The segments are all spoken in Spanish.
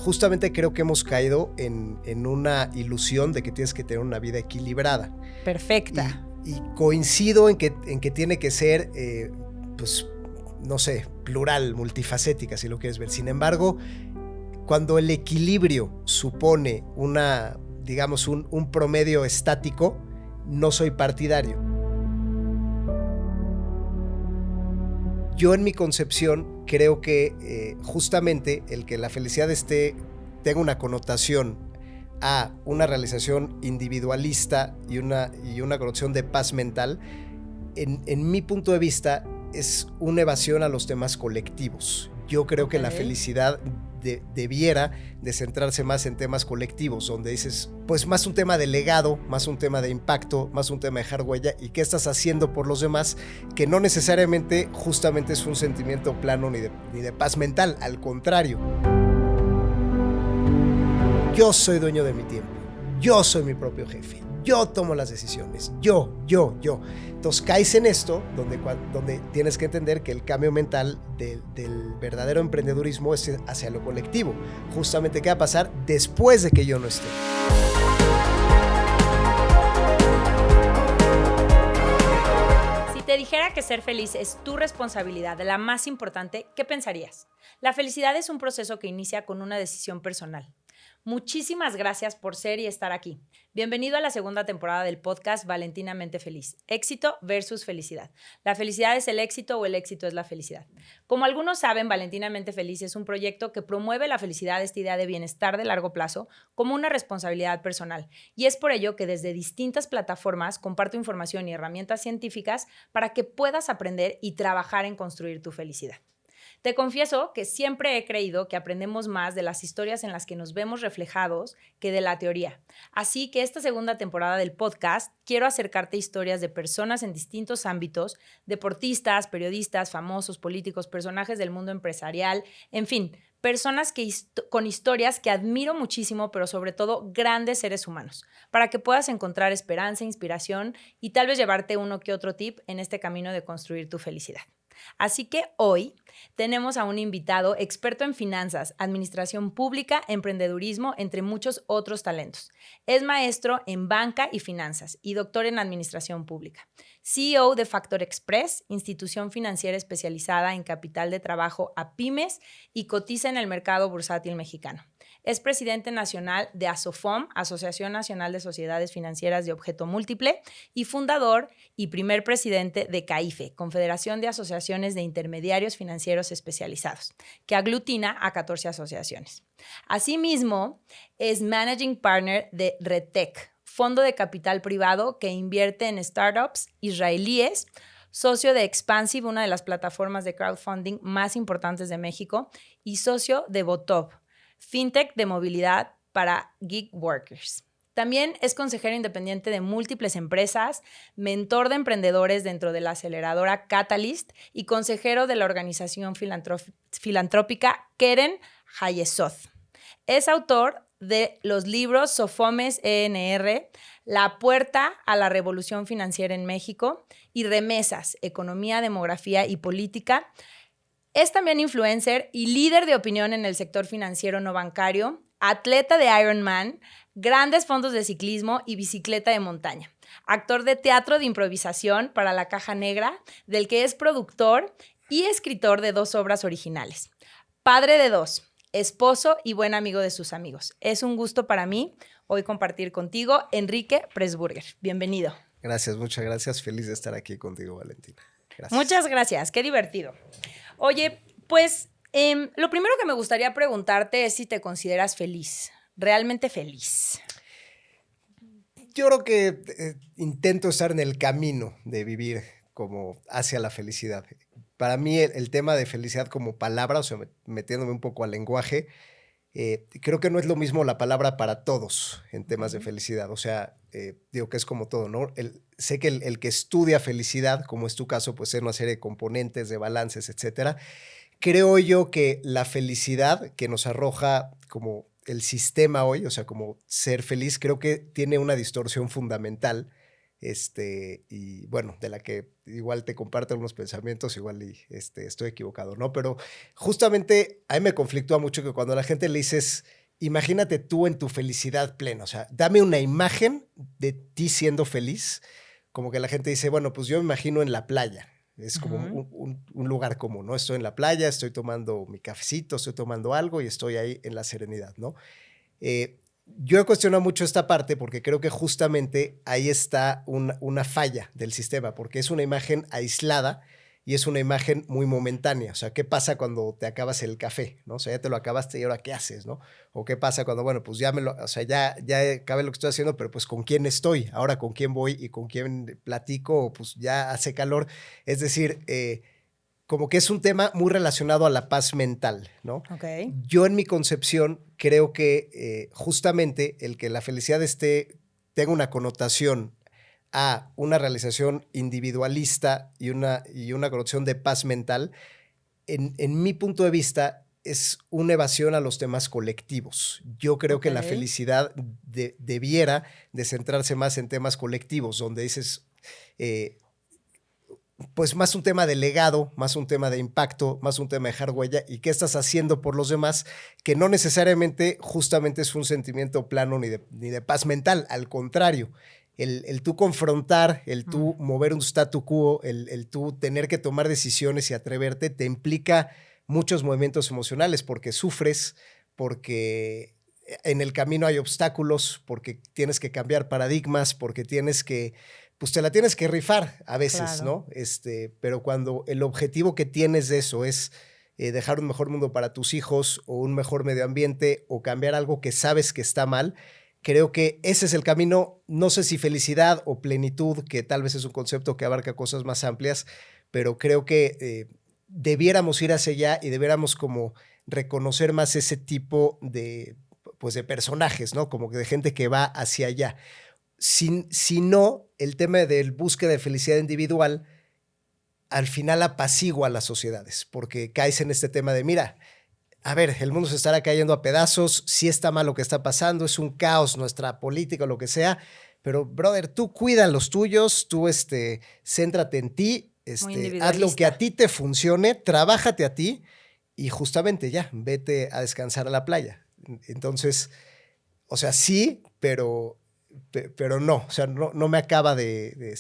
justamente creo que hemos caído en una ilusión de que tienes que tener una vida equilibrada. Perfecta. Y coincido en que tiene que ser, pues, no sé, plural, multifacética, si lo quieres ver. Sin embargo, cuando el equilibrio supone digamos, un promedio estático, no soy partidario. Yo en mi concepción creo que justamente el que la felicidad tenga una connotación a una realización individualista y una connotación de paz mental, en mi punto de vista es una evasión a los temas colectivos. Yo creo que la felicidad debiera de centrarse más en temas colectivos, donde dices, pues más un tema de legado, más un tema de impacto, más un tema de dejar huella y qué estás haciendo por los demás, que no necesariamente justamente es un sentimiento plano ni de paz mental, al contrario. Yo soy dueño de mi tiempo, yo soy mi propio jefe, yo tomo las decisiones, yo. Entonces caes en esto donde tienes que entender que el cambio mental del verdadero emprendedurismo es hacia lo colectivo. Justamente qué va a pasar después de que yo no esté. Si te dijera que ser feliz es tu responsabilidad, la más importante, ¿qué pensarías? La felicidad es un proceso que inicia con una decisión personal. Muchísimas gracias por ser y estar aquí. Bienvenido a la segunda temporada del podcast Valentinamente Feliz. Éxito versus felicidad. ¿La felicidad es el éxito o el éxito es la felicidad? Como algunos saben, Valentinamente Feliz es un proyecto que promueve la felicidad, esta idea de bienestar de largo plazo, como una responsabilidad personal. Y es por ello que desde distintas plataformas comparto información y herramientas científicas para que puedas aprender y trabajar en construir tu felicidad. Te confieso que siempre he creído que aprendemos más de las historias en las que nos vemos reflejados que de la teoría. Así que esta segunda temporada del podcast quiero acercarte historias de personas en distintos ámbitos, deportistas, periodistas, famosos, políticos, personajes del mundo empresarial, en fin, personas con historias que admiro muchísimo, pero sobre todo grandes seres humanos, para que puedas encontrar esperanza, inspiración y tal vez llevarte uno que otro tip en este camino de construir tu felicidad. Así que hoy tenemos a un invitado experto en finanzas, administración pública, emprendedurismo, entre muchos otros talentos. Es maestro en banca y finanzas y doctor en administración pública. CEO de Factor Express, institución financiera especializada en capital de trabajo a pymes y cotiza en el mercado bursátil mexicano. Es presidente nacional de ASOFOM, Asociación Nacional de Sociedades Financieras de Objeto Múltiple, y fundador y primer presidente de CAIFE, Confederación de Asociaciones de Intermediarios Financieros Especializados, que aglutina a 14 asociaciones. Asimismo, es Managing Partner de RedTech, fondo de capital privado que invierte en startups israelíes, socio de Expansive, una de las plataformas de crowdfunding más importantes de México, y socio de Botov, fintech de movilidad para gig workers. También es consejero independiente de múltiples empresas, mentor de emprendedores dentro de la aceleradora Catalyst y consejero de la organización filantrópica Keren Hayesod. Es autor de los libros Sofomes ENR, La puerta a la revolución financiera en México y Remesas, Economía, Demografía y Política. Es también influencer y líder de opinión en el sector financiero no bancario, atleta de Ironman, grandes fondos de ciclismo y bicicleta de montaña. Actor de teatro de improvisación para La Caja Negra, del que es productor y escritor de 2 obras originales. Padre de 2, esposo y buen amigo de sus amigos. Es un gusto para mí hoy compartir contigo, Enrique Pressburger. Bienvenido. Gracias, muchas gracias. Feliz de estar aquí contigo, Valentina. Gracias. Muchas gracias, qué divertido. Oye, pues lo primero que me gustaría preguntarte es si te consideras feliz, realmente feliz. Yo creo que intento estar en el camino de vivir como hacia la felicidad. Para mí el tema de felicidad como palabra, o sea, metiéndome un poco al lenguaje, creo que no es lo mismo la palabra para todos en temas de felicidad. O sea, digo que es como todo, ¿no? Sé que el que estudia felicidad, como es tu caso, pues tiene una serie de componentes, de balances, etcétera. Creo yo que la felicidad que nos arroja como el sistema hoy, o sea, como ser feliz, creo que tiene una distorsión fundamental y bueno, de la que igual te comparto algunos pensamientos, igual y estoy equivocado, ¿no? Pero justamente a mí me conflictúa mucho que cuando a la gente le dices, imagínate tú en tu felicidad plena, o sea, dame una imagen de ti siendo feliz, como que la gente dice, bueno, pues yo me imagino en la playa. Es como un lugar común, ¿no? Estoy en la playa, estoy tomando mi cafecito, estoy tomando algo y estoy ahí en la serenidad, ¿no? Yo he cuestionado mucho esta parte porque creo que justamente ahí está una falla del sistema, porque es una imagen aislada y es una imagen muy momentánea. O sea, ¿qué pasa cuando te acabas el café? ¿No? O sea, ya te lo acabaste y ahora ¿qué haces? ¿No? O ¿qué pasa cuando, bueno, pues o sea, ya acabé lo que estoy haciendo, pero pues ¿con quién estoy? Ahora ¿con quién voy y con quién platico? Pues ya hace calor. Es decir, como que es un tema muy relacionado a la paz mental, ¿no? Ok. Yo en mi concepción creo que justamente el que la felicidad tenga una connotación a una realización individualista y una connotación de paz mental, en mi punto de vista es una evasión a los temas colectivos. Yo creo Ok. que la felicidad debiera de centrarse más en temas colectivos, donde dices, eh, pues más un tema de legado, más un tema de impacto, más un tema de dejar huella y qué estás haciendo por los demás, que no necesariamente justamente es un sentimiento plano ni de paz mental, al contrario. El tú confrontar, el tú mover un statu quo, el tú tener que tomar decisiones y atreverte, te implica muchos movimientos emocionales porque sufres, porque en el camino hay obstáculos, porque tienes que cambiar paradigmas, porque pues te la tienes que rifar a veces, Claro. ¿no? Pero cuando el objetivo que tienes de eso es dejar un mejor mundo para tus hijos o un mejor medio ambiente o cambiar algo que sabes que está mal, creo que ese es el camino, no sé si felicidad o plenitud, que tal vez es un concepto que abarca cosas más amplias, pero creo que debiéramos ir hacia allá y debiéramos como reconocer más ese tipo pues de personajes, ¿no? Como que de gente que va hacia allá. Si no, el tema del búsqueda de felicidad individual al final apacigua a las sociedades, porque caes en este tema de, mira, a ver, el mundo se estará cayendo a pedazos, sí está mal lo que está pasando, es un caos nuestra política o lo que sea, pero brother, tú cuida los tuyos, tú céntrate en ti, Muy haz lo que a individualista. ti te funcione, trabájate a ti y justamente ya, vete a descansar a la playa. Entonces, o sea, sí, pero no, o sea, no me acaba de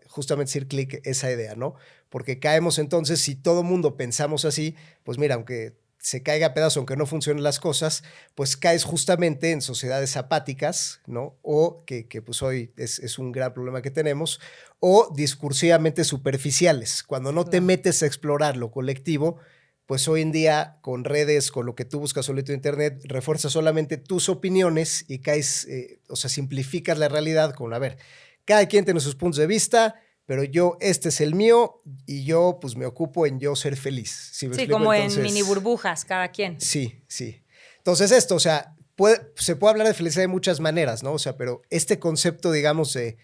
justamente decir clic esa idea, ¿no? Porque caemos entonces, si todo mundo pensamos así, pues mira, aunque se caiga a pedazos, aunque no funcionen las cosas, pues caes justamente en sociedades apáticas, ¿no? O que pues hoy es un gran problema que tenemos, o discursivamente superficiales. Cuando no te Claro. metes a explorar lo colectivo, pues hoy en día con redes, con lo que tú buscas solito en internet, refuerzas solamente tus opiniones y caes, o sea, simplificas la realidad con, a ver, cada quien tiene sus puntos de vista, pero este es el mío y yo pues me ocupo en yo ser feliz. ¿Sí me Sí, explico? como en mini Entonces, burbujas, cada quien. sí, sí. Entonces o sea, se puede hablar de felicidad de muchas maneras, ¿no? O sea, pero este concepto, digamos, eh,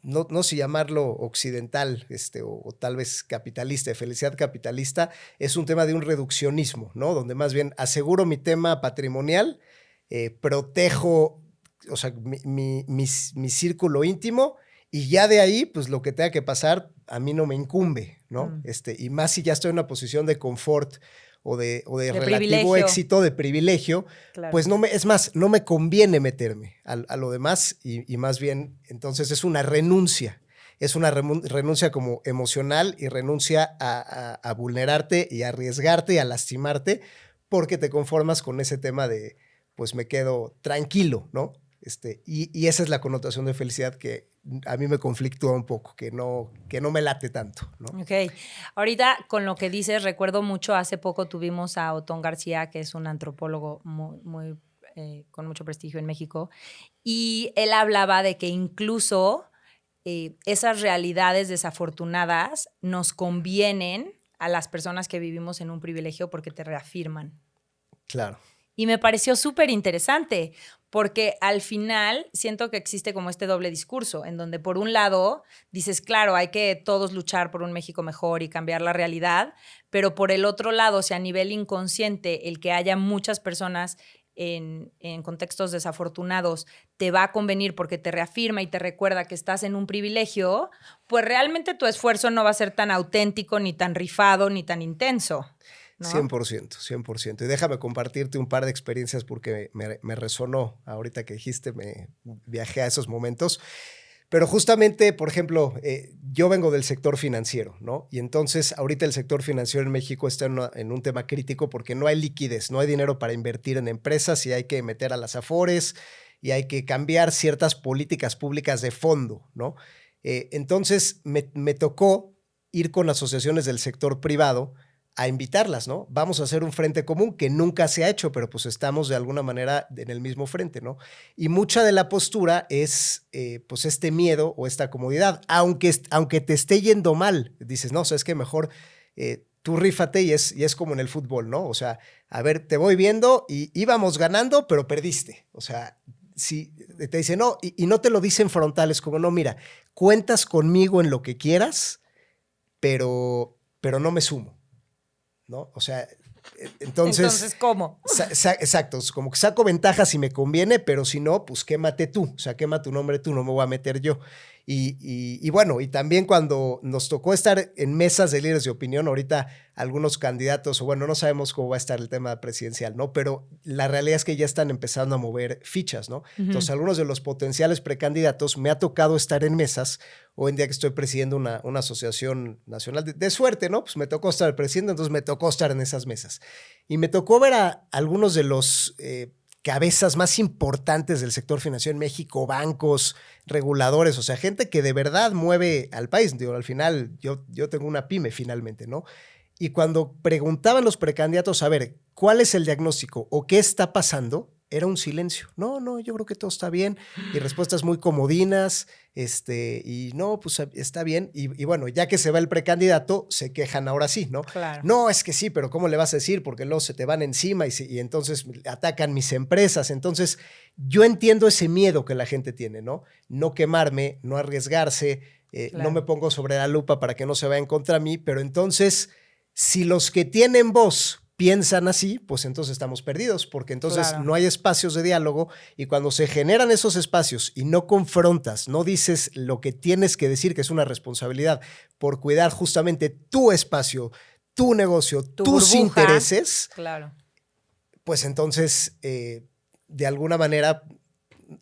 no sé llamarlo occidental o tal vez capitalista, de felicidad capitalista, es un tema de un reduccionismo, ¿no? Donde más bien aseguro mi tema patrimonial, protejo, o sea, mi círculo íntimo y ya de ahí, pues lo que tenga que pasar a mí no me incumbe, ¿no? Y más si ya estoy en una posición de confort o de De relativo privilegio. éxito, de privilegio, Claro. pues es más, no me conviene meterme a lo demás y más bien, entonces es una renuncia. Es una renuncia como emocional y renuncia a vulnerarte y a arriesgarte y a lastimarte porque te conformas con ese tema de, pues me quedo tranquilo, ¿no? Y esa es la connotación de felicidad que a mí me conflictúa un poco, que no me late tanto, ¿no? Ok. Ahorita con lo que dices, recuerdo mucho, hace poco tuvimos a Otón García, que es un antropólogo con mucho prestigio en México, y él hablaba de que incluso esas realidades desafortunadas nos convienen a las personas que vivimos en un privilegio porque te reafirman. Claro. Y me pareció súper interesante porque al final siento que existe como este doble discurso en donde por un lado dices, claro, hay que todos luchar por un México mejor y cambiar la realidad, pero por el otro lado, si a nivel inconsciente el que haya muchas personas en contextos desafortunados te va a convenir porque te reafirma y te recuerda que estás en un privilegio, pues realmente tu esfuerzo no va a ser tan auténtico, ni tan rifado, ni tan intenso, ¿no? 100%, 100%. Y déjame compartirte un par de experiencias porque me resonó ahorita que dijiste, me viajé a esos momentos. Pero justamente, por ejemplo, yo vengo del sector financiero, ¿no? Y entonces ahorita el sector financiero en México está en un tema crítico porque no hay liquidez, no hay dinero para invertir en empresas y hay que meter a las afores y hay que cambiar ciertas políticas públicas de fondo, ¿no? Entonces me tocó ir con asociaciones del sector privado a invitarlas, ¿no? Vamos a hacer un frente común que nunca se ha hecho, pero pues estamos de alguna manera en el mismo frente, ¿no? Y mucha de la postura es pues este miedo o esta comodidad, aunque te esté yendo mal, dices, no, o sea, es que mejor tú rífate y es como en el fútbol, ¿no? O sea, a ver, te voy viendo y íbamos ganando, pero perdiste. O sea, si te dicen, no, y no te lo dicen frontales, como, no, mira, cuentas conmigo en lo que quieras, pero no me sumo, ¿no? O sea, entonces ¿cómo? Exacto, como que saco ventajas si me conviene, pero si no, pues quémate tú, o sea, quema tu nombre tú, no me voy a meter yo. Y bueno, y también cuando nos tocó estar en mesas de líderes de opinión, ahorita algunos candidatos, o bueno, no sabemos cómo va a estar el tema presidencial, ¿no? Pero la realidad es que ya están empezando a mover fichas, ¿no? Entonces, algunos de los potenciales precandidatos me ha tocado estar en mesas. Hoy en día que estoy presidiendo una asociación nacional de suerte, ¿no? Pues me tocó estar presidiendo, entonces me tocó estar en esas mesas. Y me tocó ver a algunos de los cabezas más importantes del sector financiero en México, bancos, reguladores, o sea, gente que de verdad mueve al país. Digo, al final, yo tengo una pyme finalmente, ¿no? Y cuando preguntaban los precandidatos, a ver, ¿cuál es el diagnóstico o qué está pasando? Era un silencio. No, yo creo que todo está bien. Y respuestas muy comodinas, y no, pues está bien. Y bueno, ya que se va el precandidato, se quejan ahora sí, ¿no? Claro. No, es que sí, pero ¿cómo le vas a decir? Porque luego se te van encima y entonces atacan mis empresas. Entonces, yo entiendo ese miedo que la gente tiene, ¿no? No quemarme, no arriesgarse, Claro. no me pongo sobre la lupa para que no se vayan contra mí, pero entonces, si los que tienen voz piensan así, pues entonces estamos perdidos, porque entonces Claro. no hay espacios de diálogo y cuando se generan esos espacios y no confrontas, no dices lo que tienes que decir, que es una responsabilidad por cuidar justamente tu espacio, tu negocio, tus burbuja. intereses, Claro. pues entonces, de alguna manera,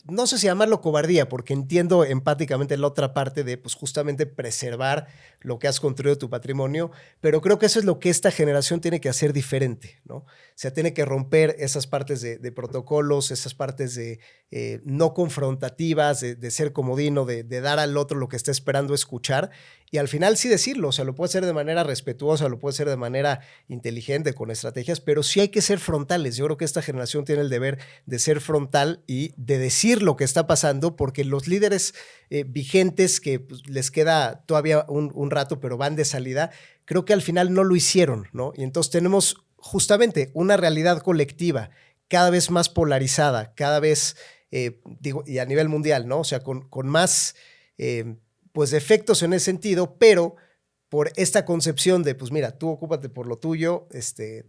no sé si llamarlo cobardía, porque entiendo empáticamente la otra parte de, pues, justamente preservar lo que has construido tu patrimonio, pero creo que eso es lo que esta generación tiene que hacer diferente, ¿no? O sea, tiene que romper esas partes de protocolos, esas partes de no confrontativas, de ser comodino, de dar al otro lo que está esperando escuchar, y al final sí decirlo, o sea, lo puede hacer de manera respetuosa, lo puede hacer de manera inteligente, con estrategias, pero sí hay que ser frontales. Yo creo que esta generación tiene el deber de ser frontal y de decir lo que está pasando, porque los líderes vigentes que pues, les queda todavía un rato, pero van de salida, creo que al final no lo hicieron, ¿no? Y entonces tenemos justamente una realidad colectiva cada vez más polarizada, cada vez, y a nivel mundial, ¿no? O sea, con más, pues, defectos en ese sentido, pero por esta concepción de, pues mira, tú ocúpate por lo tuyo,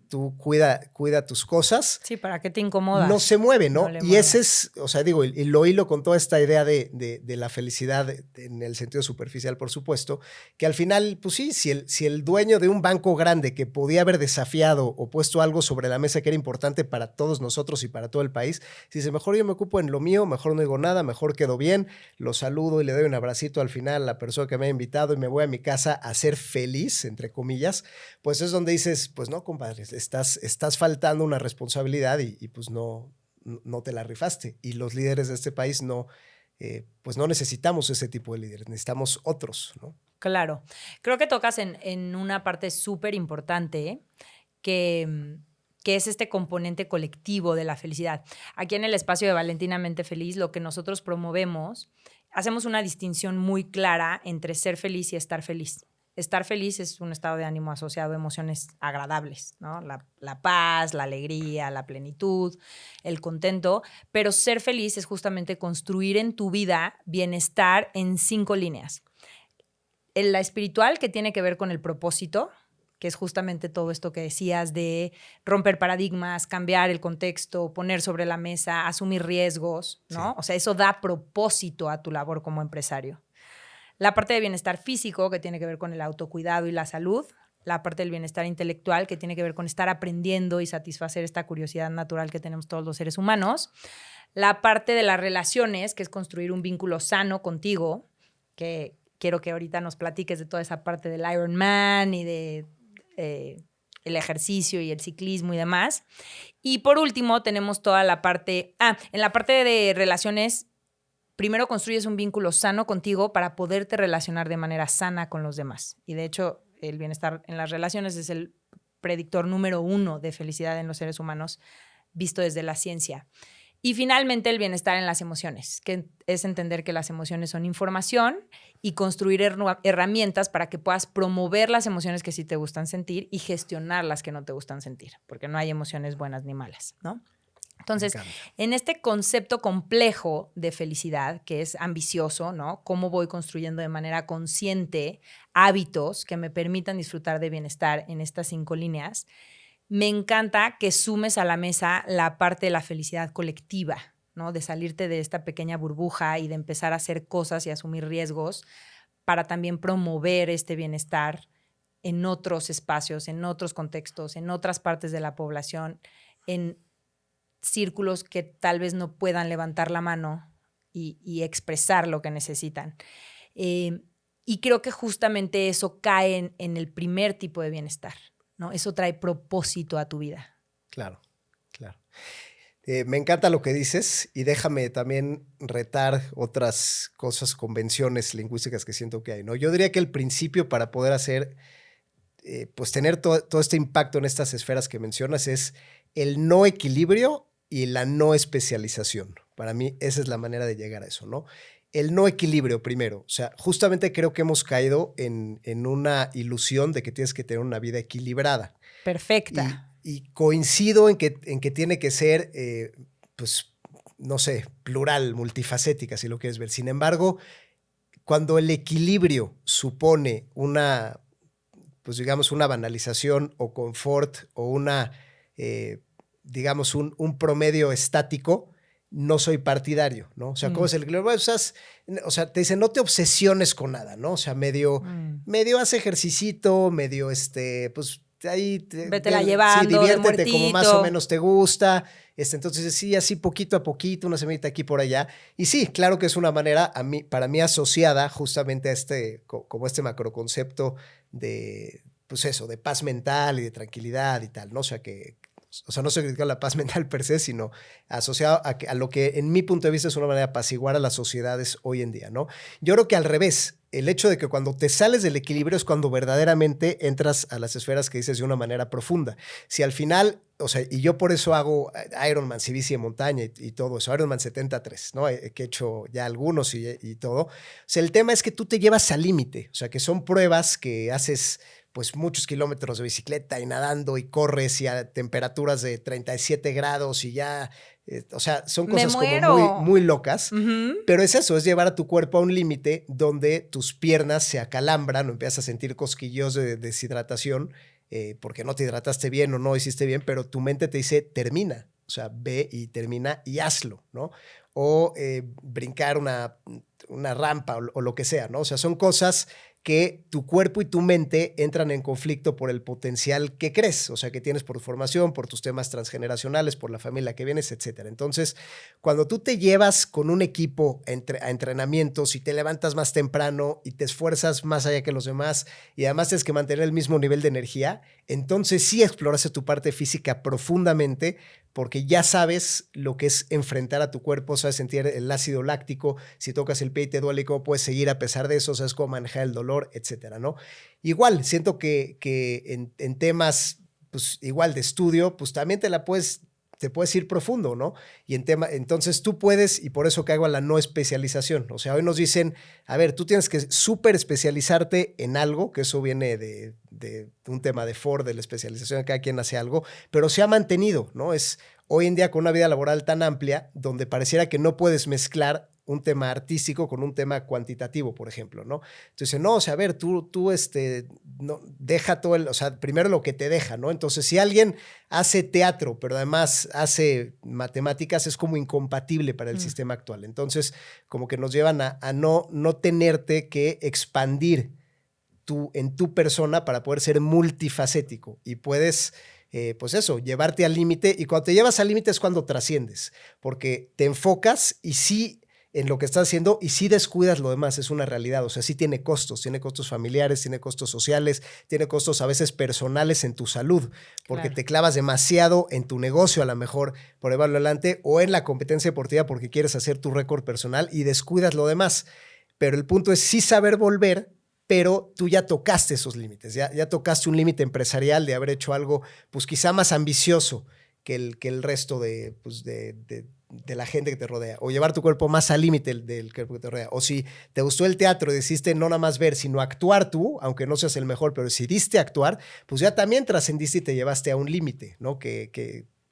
tú cuida tus cosas. Sí, ¿para qué te incomodas? No se mueve, ¿no? No le Y muevas. ese es, o sea, digo, y lo hilo con toda esta idea de la felicidad en el sentido superficial, por supuesto, que al final, pues sí, si el dueño de un banco grande que podía haber desafiado o puesto algo sobre la mesa que era importante para todos nosotros y para todo el país, dice, mejor yo me ocupo en lo mío, mejor no digo nada, mejor quedo bien, lo saludo y le doy un abracito al final a la persona que me ha invitado y me voy a mi casa a ser feliz, entre comillas, pues es donde dices, pues no, compadre, estás faltando una responsabilidad y pues no te la rifaste. Y los líderes de este país pues no necesitamos ese tipo de líderes, necesitamos otros, ¿no? Claro. Creo que tocas en una parte súper importante que es este componente colectivo de la felicidad. Aquí en el espacio de Valentinamente Feliz, lo que nosotros promovemos, hacemos una distinción muy clara entre ser feliz y estar feliz. Estar feliz es un estado de ánimo asociado a emociones agradables, ¿no? La paz, la alegría, la plenitud, el contento, pero ser feliz es justamente construir en tu vida bienestar en 5 líneas. La espiritual, que tiene que ver con el propósito, que es justamente todo esto que decías de romper paradigmas, cambiar el contexto, poner sobre la mesa, asumir riesgos, ¿no? Sí. O sea, eso da propósito a tu labor como empresario. La parte de bienestar físico, que tiene que ver con el autocuidado y la salud. La parte del bienestar intelectual, que tiene que ver con estar aprendiendo y satisfacer esta curiosidad natural que tenemos todos los seres humanos. La parte de las relaciones, que es construir un vínculo sano contigo, que quiero que ahorita nos platiques de toda esa parte del Ironman y de el ejercicio y el ciclismo y demás. Y por último tenemos toda la parte, en la parte de relaciones, primero construyes un vínculo sano contigo para poderte relacionar de manera sana con los demás. Y de hecho, el bienestar en las relaciones es el predictor número 1 de felicidad en los seres humanos, visto desde la ciencia. Y finalmente el bienestar en las emociones, que es entender que las emociones son información y construir herramientas para que puedas promover las emociones que sí te gustan sentir y gestionar las que no te gustan sentir, porque no hay emociones buenas ni malas, ¿no? Entonces, en este concepto complejo de felicidad, que es ambicioso, ¿no? Cómo voy construyendo de manera consciente hábitos que me permitan disfrutar de bienestar en estas 5 líneas, me encanta que sumes a la mesa la parte de la felicidad colectiva, ¿no? De salirte de esta pequeña burbuja y de empezar a hacer cosas y asumir riesgos para también promover este bienestar en otros espacios, en otros contextos, en otras partes de la población, en círculos que tal vez no puedan levantar la mano y expresar lo que necesitan. Y creo que justamente eso cae en el primer tipo de bienestar, ¿no? Eso trae propósito a tu vida. Claro, claro. Me encanta lo que dices y déjame también retar otras cosas, convenciones lingüísticas que siento que hay, ¿no? Yo diría que el principio para poder hacer, pues tener todo este impacto en estas esferas que mencionas es el no equilibrio y la no especialización. Para mí esa es la manera de llegar a eso, ¿no? El no equilibrio primero. O sea, justamente creo que hemos caído en una ilusión de que tienes que tener una vida equilibrada. Perfecta. Y coincido en que tiene que ser, pues, no sé, plural, multifacética, si lo quieres ver. Sin embargo, cuando el equilibrio supone una, pues digamos, una banalización o confort o una, digamos, un promedio estático, no soy partidario, ¿no? O sea, ¿cómo es el equilibrio? Bueno, o sea, te dicen, no te obsesiones con nada, ¿no? O sea, medio haz ejercicito, medio, pues, ahí vétela llevando, sí, diviértete como más o menos te gusta. Entonces, sí, así poquito a poquito, una semanita aquí por allá. Y sí, claro que es una manera para mí asociada justamente a como este macroconcepto de, pues eso, de paz mental y de tranquilidad y tal, ¿no? O sea, no se critica la paz mental per se, sino asociado a lo que en mi punto de vista es una manera de apaciguar a las sociedades hoy en día, ¿no? Yo creo que al revés, el hecho de que cuando te sales del equilibrio es cuando verdaderamente entras a las esferas que dices de una manera profunda. Si al final, o sea, y yo por eso hago Ironman, y bici de montaña y todo eso, Ironman 73, ¿no? Que he hecho ya algunos y todo. O sea, el tema es que tú te llevas al límite, o sea, que son pruebas que haces pues muchos kilómetros de bicicleta y nadando y corres y a temperaturas de 37 grados y ya, o sea, son cosas como muy locas, pero es eso, es llevar a tu cuerpo a un límite donde tus piernas se acalambran o empiezas a sentir cosquillos de deshidratación porque no te hidrataste bien o no hiciste bien, pero tu mente te dice, termina, o sea, ve y termina y hazlo, ¿no? O brincar una rampa o lo que sea, ¿no? O sea, son cosas que tu cuerpo y tu mente entran en conflicto por el potencial que crees, o sea, que tienes por tu formación, por tus temas transgeneracionales, por la familia que vienes, etcétera. Entonces, cuando tú te llevas con un equipo a entrenamientos y te levantas más temprano y te esfuerzas más allá que los demás y además tienes que mantener el mismo nivel de energía, entonces sí exploraste tu parte física profundamente porque ya sabes lo que es enfrentar a tu cuerpo, sabes sentir el ácido láctico, si tocas el pie y te duele, cómo puedes seguir a pesar de eso, sabes cómo manejar el dolor, etcétera, ¿no? Igual, siento que en temas, pues igual de estudio, pues también te puedes ir profundo, ¿no? Y entonces tú puedes, y por eso caigo a la no especialización. O sea, hoy nos dicen, a ver, tú tienes que súper especializarte en algo, que eso viene de un tema de Ford, de la especialización, cada quien hace algo, pero se ha mantenido, ¿no? Es hoy en día con una vida laboral tan amplia, donde pareciera que no puedes mezclar un tema artístico con un tema cuantitativo, por ejemplo, ¿no? Entonces, no, o sea, a ver, tú no, deja todo o sea, primero lo que te deja, ¿no? Entonces, si alguien hace teatro, pero además hace matemáticas, es como incompatible para el sistema actual. Entonces, como que nos llevan a no tenerte que expandir en tu persona para poder ser multifacético y puedes, pues eso, llevarte al límite, y cuando te llevas al límite es cuando trasciendes, porque te enfocas y sí en lo que estás haciendo y sí descuidas lo demás, es una realidad, o sea, sí tiene costos familiares, tiene costos sociales, tiene costos a veces personales en tu salud, porque te clavas demasiado en tu negocio a lo mejor por llevarlo adelante o en la competencia deportiva porque quieres hacer tu récord personal y descuidas lo demás, pero el punto es sí saber volver, pero tú ya tocaste esos límites, ya tocaste un límite empresarial de haber hecho algo pues quizá más ambicioso que el resto pues, de la gente que te rodea, o llevar tu cuerpo más al límite del cuerpo que te rodea, o si te gustó el teatro y decidiste no nada más ver, sino actuar tú, aunque no seas el mejor, pero decidiste actuar, pues ya también trascendiste y te llevaste a un límite, ¿no?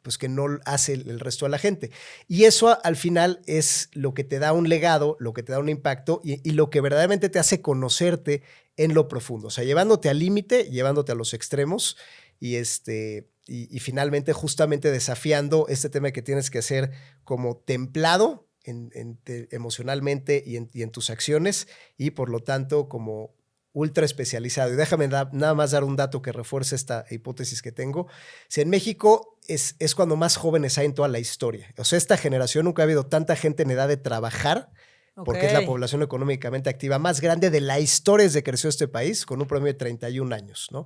Pues que no hace el resto de la gente. Y eso al final es lo que te da un legado, lo que te da un impacto y lo que verdaderamente te hace conocerte en lo profundo. O sea, llevándote al límite, llevándote a los extremos y finalmente justamente desafiando este tema que tienes que ser como templado emocionalmente y en tus acciones y por lo tanto como ultra especializado. Y déjame nada más dar un dato que refuerce esta hipótesis que tengo. Si en México es cuando más jóvenes hay en toda la historia. O sea, esta generación nunca ha habido tanta gente en edad de trabajar, porque es la población económicamente activa más grande de la historia desde que creció este país, con un promedio de 31 años, ¿no?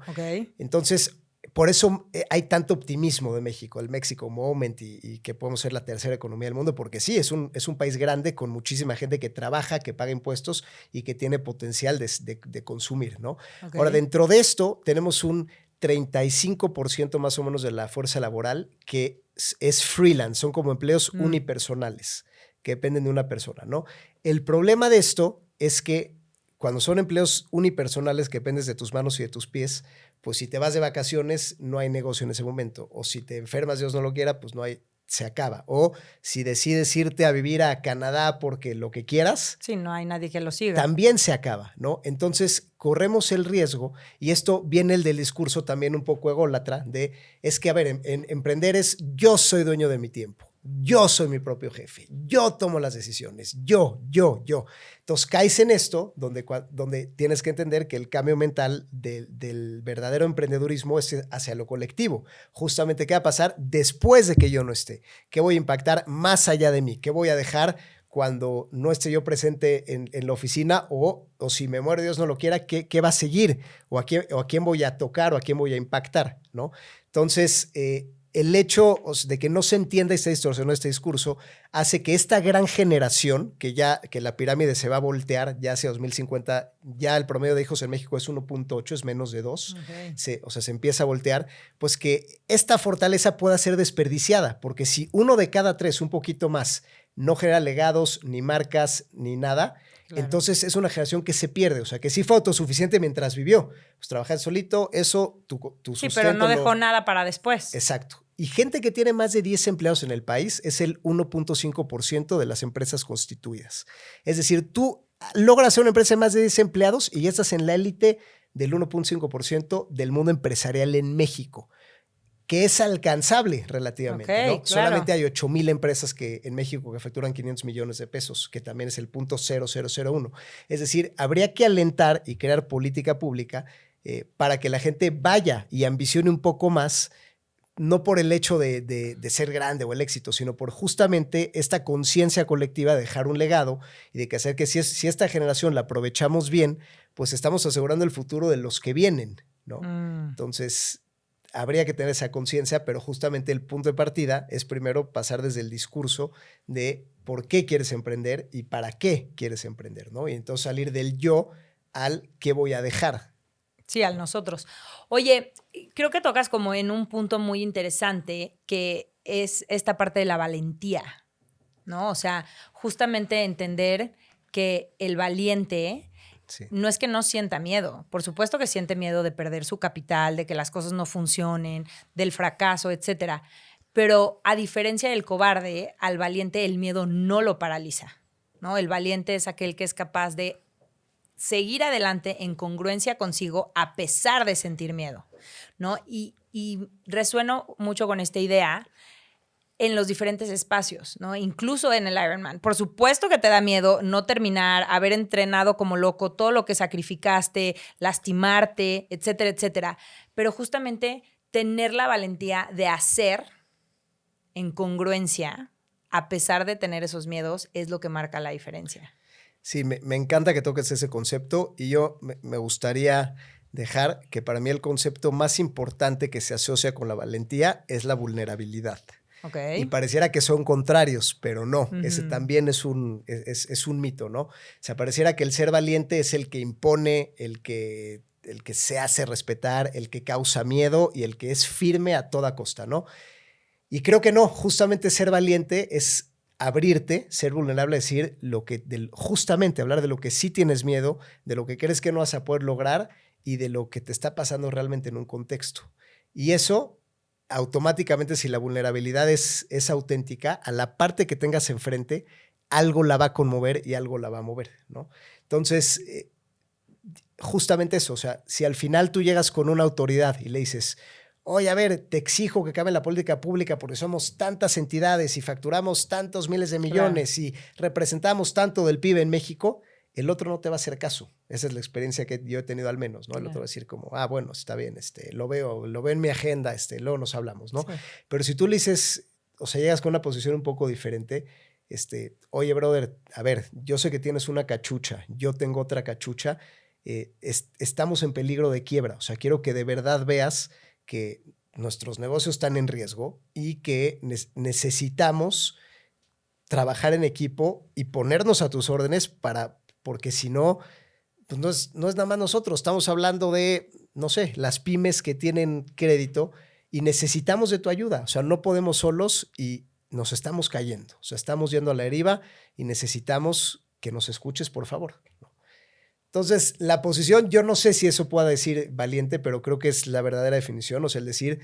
Entonces, por eso hay tanto optimismo de México, el Mexico Moment y que podemos ser la tercera economía del mundo, porque sí, es un país grande con muchísima gente que trabaja, que paga impuestos y que tiene potencial de consumir, ¿no? Ahora, dentro de esto tenemos un 35% más o menos de la fuerza laboral que es freelance, son como empleos unipersonales que dependen de una persona, ¿no? El problema de esto es que cuando son empleos unipersonales que dependes de tus manos y de tus pies, pues si te vas de vacaciones no hay negocio en ese momento, o si te enfermas, Dios no lo quiera, pues no hay, se acaba. O si decides irte a vivir a Canadá porque lo que quieras, sí, no hay nadie que lo siga, también se acaba, ¿no? Entonces corremos el riesgo, y esto viene el del discurso también un poco ególatra, es que, a ver, emprender es yo soy dueño de mi tiempo. Yo soy mi propio jefe, yo tomo las decisiones, yo. Entonces caes en esto donde tienes que entender que el cambio mental del verdadero emprendedurismo es hacia lo colectivo. Justamente, ¿qué va a pasar después de que yo no esté? ¿Qué voy a impactar más allá de mí? ¿Qué voy a dejar cuando no esté yo presente en la oficina? O si me muero, Dios no lo quiera, ¿qué va a seguir? ¿O a quién voy a tocar o a quién voy a impactar, ¿no? Entonces, el hecho de que no se entienda esta distorsión, este discurso, hace que esta gran generación, que la pirámide se va a voltear ya hacia 2050, ya el promedio de hijos en México es 1.8, es menos de 2, se empieza a voltear, pues que esta fortaleza pueda ser desperdiciada, porque si 1 de cada 3, un poquito más, no genera legados, ni marcas, ni nada, entonces es una generación que se pierde, o sea, que sí fue autosuficiente mientras vivió, pues trabajar solito, eso, tu sustento. Sí, pero no dejó nada para después. Exacto. Y gente que tiene más de 10 empleados en el país es el 1.5% de las empresas constituidas. Es decir, tú logras hacer una empresa de más de 10 empleados y ya estás en la élite del 1.5% del mundo empresarial en México, que es alcanzable relativamente, ¿no? Claro. Solamente hay 8,000 empresas en México que facturan 500 millones de pesos, que también es el 0.0001. Es decir, habría que alentar y crear política pública para que la gente vaya y ambicione un poco más, no por el hecho de ser grande o el éxito, sino por justamente esta conciencia colectiva de dejar un legado y de que hacer que si esta generación la aprovechamos bien, pues estamos asegurando el futuro de los que vienen, ¿no? Entonces, habría que tener esa conciencia, pero justamente el punto de partida es primero pasar desde el discurso de por qué quieres emprender y para qué quieres emprender, ¿no? Y entonces salir del yo al qué voy a dejar. Sí, al nosotros. Oye, creo que tocas como en un punto muy interesante, que es esta parte de la valentía, ¿no? O sea, justamente entender que el valiente no es que no sienta miedo. Por supuesto que siente miedo de perder su capital, de que las cosas no funcionen, del fracaso, etcétera. Pero a diferencia del cobarde, al valiente el miedo no lo paraliza, ¿no? El valiente es aquel que es capaz de seguir adelante en congruencia consigo a pesar de sentir miedo, ¿no? Y resueno mucho con esta idea en los diferentes espacios, ¿no? Incluso en el Ironman. Por supuesto que te da miedo no terminar, haber entrenado como loco, todo lo que sacrificaste, lastimarte, etcétera, etcétera. Pero justamente tener la valentía de hacer en congruencia, a pesar de tener esos miedos, es lo que marca la diferencia. Sí, me encanta que toques ese concepto y yo me gustaría dejar que para mí el concepto más importante que se asocia con la valentía es la vulnerabilidad. Okay. Y pareciera que son contrarios, pero no. Uh-huh. Ese también es un mito, ¿no? O sea, pareciera que el ser valiente es el que impone, el que se hace respetar, el que causa miedo y el que es firme a toda costa, ¿no? Y creo que no. Justamente ser valiente es abrirte, ser vulnerable, decir justamente hablar de lo que sí tienes miedo, de lo que crees que no vas a poder lograr y de lo que te está pasando realmente en un contexto. Y eso, automáticamente, si la vulnerabilidad es auténtica, a la parte que tengas enfrente, algo la va a conmover y algo la va a mover, ¿no? Entonces, justamente eso, o sea, si al final tú llegas con una autoridad y le dices, oye, a ver, te exijo que cambie la política pública porque somos tantas entidades y facturamos tantos miles de millones y representamos tanto del PIB en México, el otro no te va a hacer caso. Esa es la experiencia que yo he tenido al menos, ¿no? El otro va a decir como, bueno, está bien, lo veo en mi agenda, luego nos hablamos, ¿no? Sí. Pero si tú le dices, o sea, llegas con una posición un poco diferente, oye, brother, a ver, yo sé que tienes una cachucha, yo tengo otra cachucha, estamos en peligro de quiebra, o sea, quiero que de verdad veas que nuestros negocios están en riesgo y que necesitamos trabajar en equipo y ponernos a tus órdenes porque si no, pues no es nada más nosotros. Estamos hablando de, no sé, las pymes que tienen crédito y necesitamos de tu ayuda. O sea, no podemos solos y nos estamos cayendo. O sea, estamos yendo a la deriva y necesitamos que nos escuches, por favor. Entonces, la posición, yo no sé si eso pueda decir valiente, pero creo que es la verdadera definición. O sea, el decir,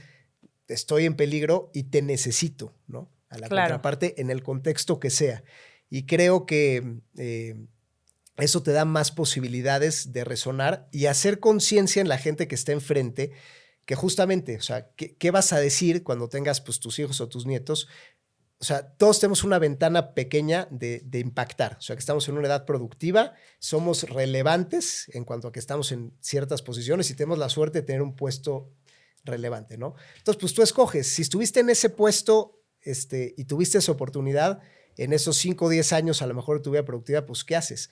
estoy en peligro y te necesito, ¿no? A la contraparte en el contexto que sea. Y creo que eso te da más posibilidades de resonar y hacer conciencia en la gente que está enfrente, que justamente, o sea, ¿qué vas a decir cuando tengas pues, tus hijos o tus nietos? O sea, todos tenemos una ventana pequeña de impactar. O sea, que estamos en una edad productiva, somos relevantes en cuanto a que estamos en ciertas posiciones y tenemos la suerte de tener un puesto relevante, ¿no? Entonces, pues tú escoges. Si estuviste en ese puesto y tuviste esa oportunidad, en esos 5 o 10 años a lo mejor de tu vida productiva, pues, ¿qué haces?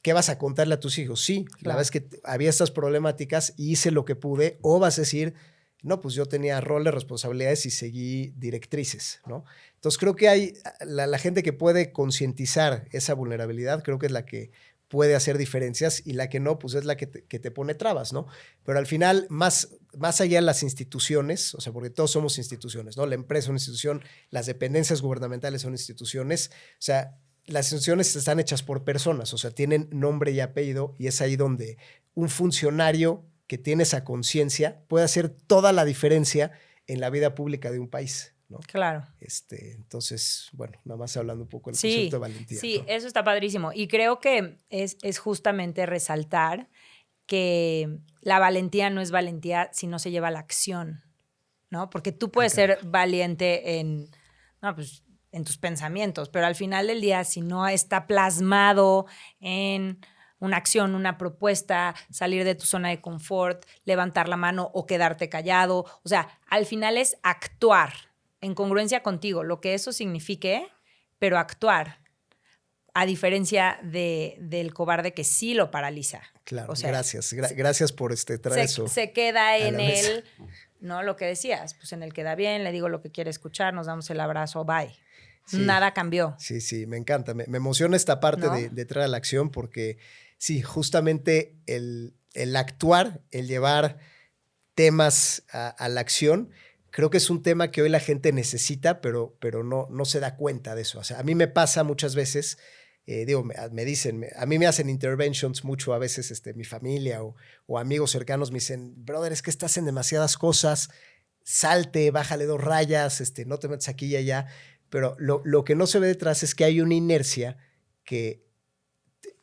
¿Qué vas a contarle a tus hijos? Sí, claro. La verdad es que había estas problemáticas y hice lo que pude, o vas a decir, no, pues yo tenía roles, responsabilidades y seguí directrices, ¿no? Entonces creo que hay la gente que puede concientizar esa vulnerabilidad, creo que es la que puede hacer diferencias y la que no, pues es la que te pone trabas, ¿no? Pero al final, más allá de las instituciones, o sea, porque todos somos instituciones, ¿no? La empresa es una institución, las dependencias gubernamentales son instituciones, o sea, las instituciones están hechas por personas, o sea, tienen nombre y apellido y es ahí donde un funcionario que tiene esa conciencia puede hacer toda la diferencia en la vida pública de un país, ¿no? Claro. Entonces, bueno, nada más hablando un poco del concepto de valentía. Sí, ¿no? Eso está padrísimo. Y creo que es justamente resaltar que la valentía no es valentía si no se lleva a la acción, ¿no? Porque tú puedes ser valiente en tus pensamientos, pero al final del día, si no está plasmado en una acción, una propuesta, salir de tu zona de confort, levantar la mano o quedarte callado. O sea, al final es actuar en congruencia contigo, lo que eso signifique, pero actuar, a diferencia del cobarde que sí lo paraliza. Claro, o sea, gracias por traer eso. Se queda en él, ¿no? Lo que decías, pues en el queda bien, le digo lo que quiere escuchar, nos damos el abrazo, bye. Sí, nada cambió. Sí, me encanta. Me emociona esta parte, ¿no? de traer a la acción porque sí, justamente el actuar, el llevar temas a la acción, creo que es un tema que hoy la gente necesita, pero no se da cuenta de eso. O sea, a mí me pasa muchas veces, me dicen, a mí me hacen interventions mucho a veces mi familia o amigos cercanos me dicen, brother, es que estás en demasiadas cosas, salte, bájale 2 rayas, no te metas aquí y allá. Pero lo que no se ve detrás es que hay una inercia que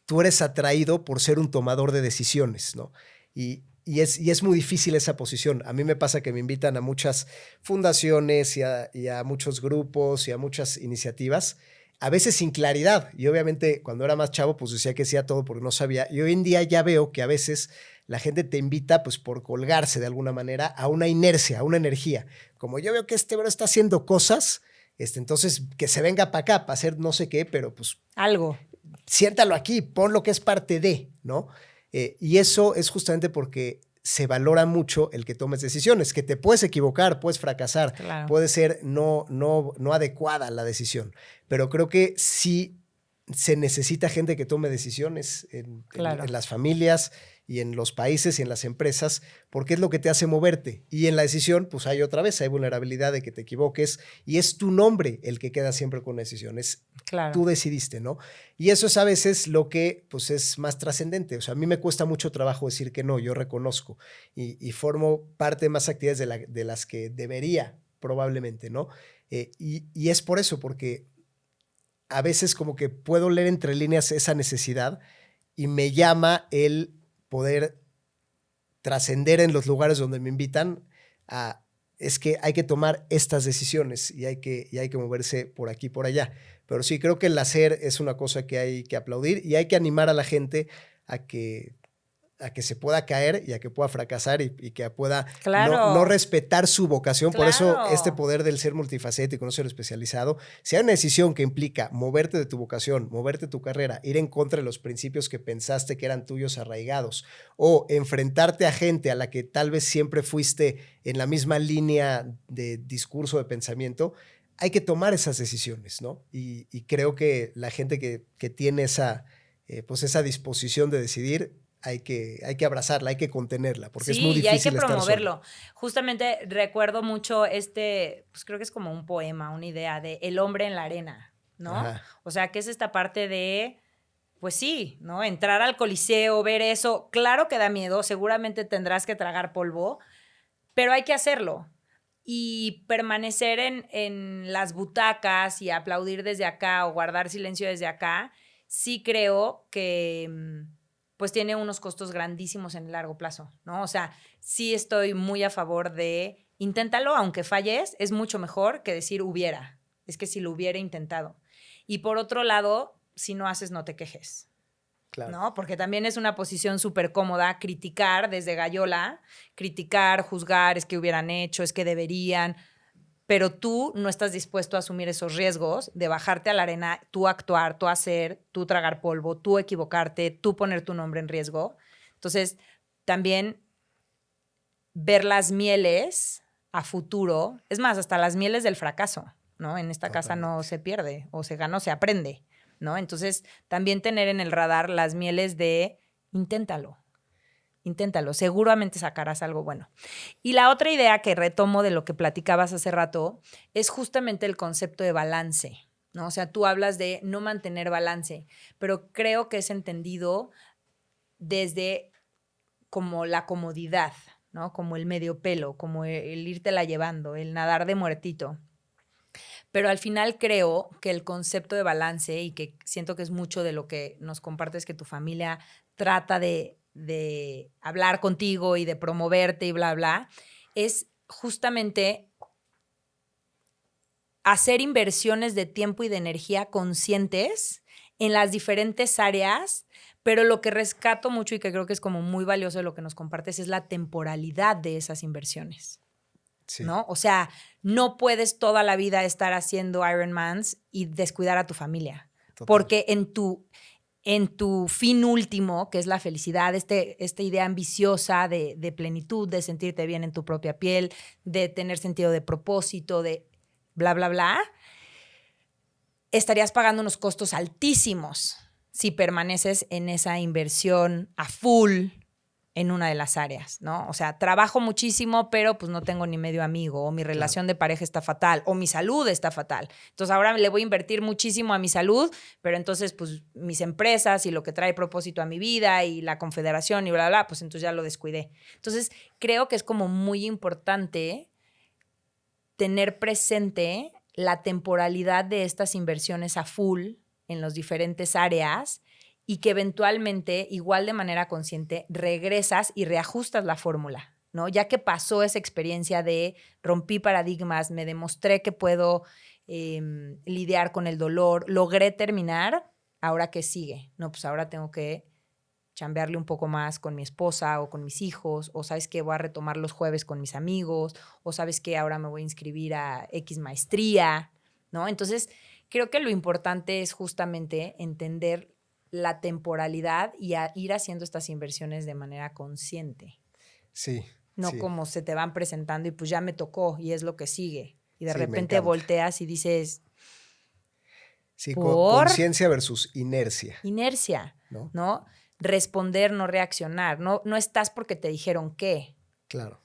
tú eres atraído por ser un tomador de decisiones, ¿no? Y es muy difícil esa posición. A mí me pasa que me invitan a muchas fundaciones y a muchos grupos y a muchas iniciativas, a veces sin claridad. Y obviamente cuando era más chavo, pues decía que sí a todo porque no sabía. Y hoy en día ya veo que a veces la gente te invita, pues por colgarse de alguna manera, a una inercia, a una energía. Como yo veo que este bro está haciendo cosas, entonces que se venga para acá para hacer no sé qué, pero pues Algo. siéntalo aquí, pon lo que es parte de, ¿no? Y eso es justamente porque se valora mucho el que tomes decisiones, que te puedes equivocar, puedes fracasar, Claro. puede ser no adecuada la decisión, pero creo que sí se necesita gente que tome decisiones Claro. en las familias y en los países y en las empresas, porque es lo que te hace moverte. Y en la decisión, pues hay otra vez, hay vulnerabilidad de que te equivoques y es tu nombre el que queda siempre con la decisión. Claro. Tú decidiste, ¿no? Y eso es a veces lo que pues es más trascendente. O sea, a mí me cuesta mucho trabajo decir que no, yo reconozco y formo parte de más actividades de las que debería probablemente, ¿no? Y es por eso, porque a veces como que puedo leer entre líneas esa necesidad y me llama el poder trascender en los lugares donde me invitan a es que hay que tomar estas decisiones y hay que moverse por aquí, por allá. Pero sí, creo que el hacer es una cosa que hay que aplaudir y hay que animar a la gente a que se pueda caer y a que pueda fracasar y que pueda no respetar su vocación. Claro. Por eso este poder del ser multifacético, no ser especializado, si hay una decisión que implica moverte de tu vocación, moverte tu carrera, ir en contra de los principios que pensaste que eran tuyos arraigados o enfrentarte a gente a la que tal vez siempre fuiste en la misma línea de discurso, de pensamiento, hay que tomar esas decisiones, ¿no? Y creo que la gente que tiene esa disposición de decidir, hay que abrazarla, hay que contenerla, porque es muy difícil. Sí, y hay que estar promoverlo. solo. Justamente recuerdo mucho pues creo que es como un poema, una idea de el hombre en la arena, ¿no? Ajá. O sea, que es esta parte de, pues sí, ¿no? Entrar al coliseo, ver eso, claro que da miedo, seguramente tendrás que tragar polvo, pero hay que hacerlo. Y permanecer en las butacas y aplaudir desde acá o guardar silencio desde acá, sí creo que pues tiene unos costos grandísimos en el largo plazo, ¿no? O sea, sí estoy muy a favor de inténtalo, aunque falles, es mucho mejor que decir hubiera. Es que si lo hubiera intentado. Y por otro lado, si no haces, no te quejes. Claro. ¿No? Porque también es una posición súper cómoda criticar desde Gallola, criticar, juzgar, es que hubieran hecho, es que deberían, pero tú no estás dispuesto a asumir esos riesgos de bajarte a la arena, tú actuar, tú hacer, tú tragar polvo, tú equivocarte, tú poner tu nombre en riesgo. Entonces, también ver las mieles a futuro, es más, hasta las mieles del fracaso, ¿no? En esta casa no se pierde, o se gana o se aprende, ¿no? Entonces, también tener en el radar las mieles de inténtalo, seguramente sacarás algo bueno. Y la otra idea que retomo de lo que platicabas hace rato es justamente el concepto de balance, ¿no? O sea, tú hablas de no mantener balance, pero creo que es entendido desde como la comodidad, ¿no? Como el medio pelo, como el írtela llevando, el nadar de muertito. Pero al final creo que el concepto de balance, y que siento que es mucho de lo que nos compartes, que tu familia trata de hablar contigo y de promoverte y bla, bla, es justamente hacer inversiones de tiempo y de energía conscientes en las diferentes áreas, pero lo que rescato mucho y que creo que es como muy valioso de lo que nos compartes es la temporalidad de esas inversiones. Sí. ¿No? O sea, no puedes toda la vida estar haciendo Ironmans y descuidar a tu familia. Total. Porque en tu fin último, que es la felicidad, esta idea ambiciosa de plenitud, de sentirte bien en tu propia piel, de tener sentido de propósito, de bla, bla, bla, estarías pagando unos costos altísimos si permaneces en esa inversión a full en una de las áreas, ¿no? O sea, trabajo muchísimo, pero pues no tengo ni medio amigo, o mi relación de pareja está fatal, o mi salud está fatal. Entonces ahora le voy a invertir muchísimo a mi salud, pero entonces pues mis empresas y lo que trae propósito a mi vida y la confederación y bla, bla, pues entonces ya lo descuidé. Entonces creo que es como muy importante tener presente la temporalidad de estas inversiones a full en las diferentes áreas y que eventualmente, igual de manera consciente, regresas y reajustas la fórmula, ¿no? Ya que pasó esa experiencia de rompí paradigmas, me demostré que puedo lidiar con el dolor, logré terminar, ¿ahora qué sigue? No, pues ahora tengo que chambearle un poco más con mi esposa o con mis hijos, o sabes que voy a retomar los jueves con mis amigos, o sabes que ahora me voy a inscribir a X maestría, ¿no? Entonces, creo que lo importante es justamente entender la temporalidad y ir haciendo estas inversiones de manera consciente. Sí. No sí. como se te van presentando y pues ya me tocó y es lo que sigue. Y de Sí, repente volteas y dices... Sí, ¿por? conciencia versus inercia. Inercia, ¿no? Responder, no reaccionar. No estás porque te dijeron qué. Claro.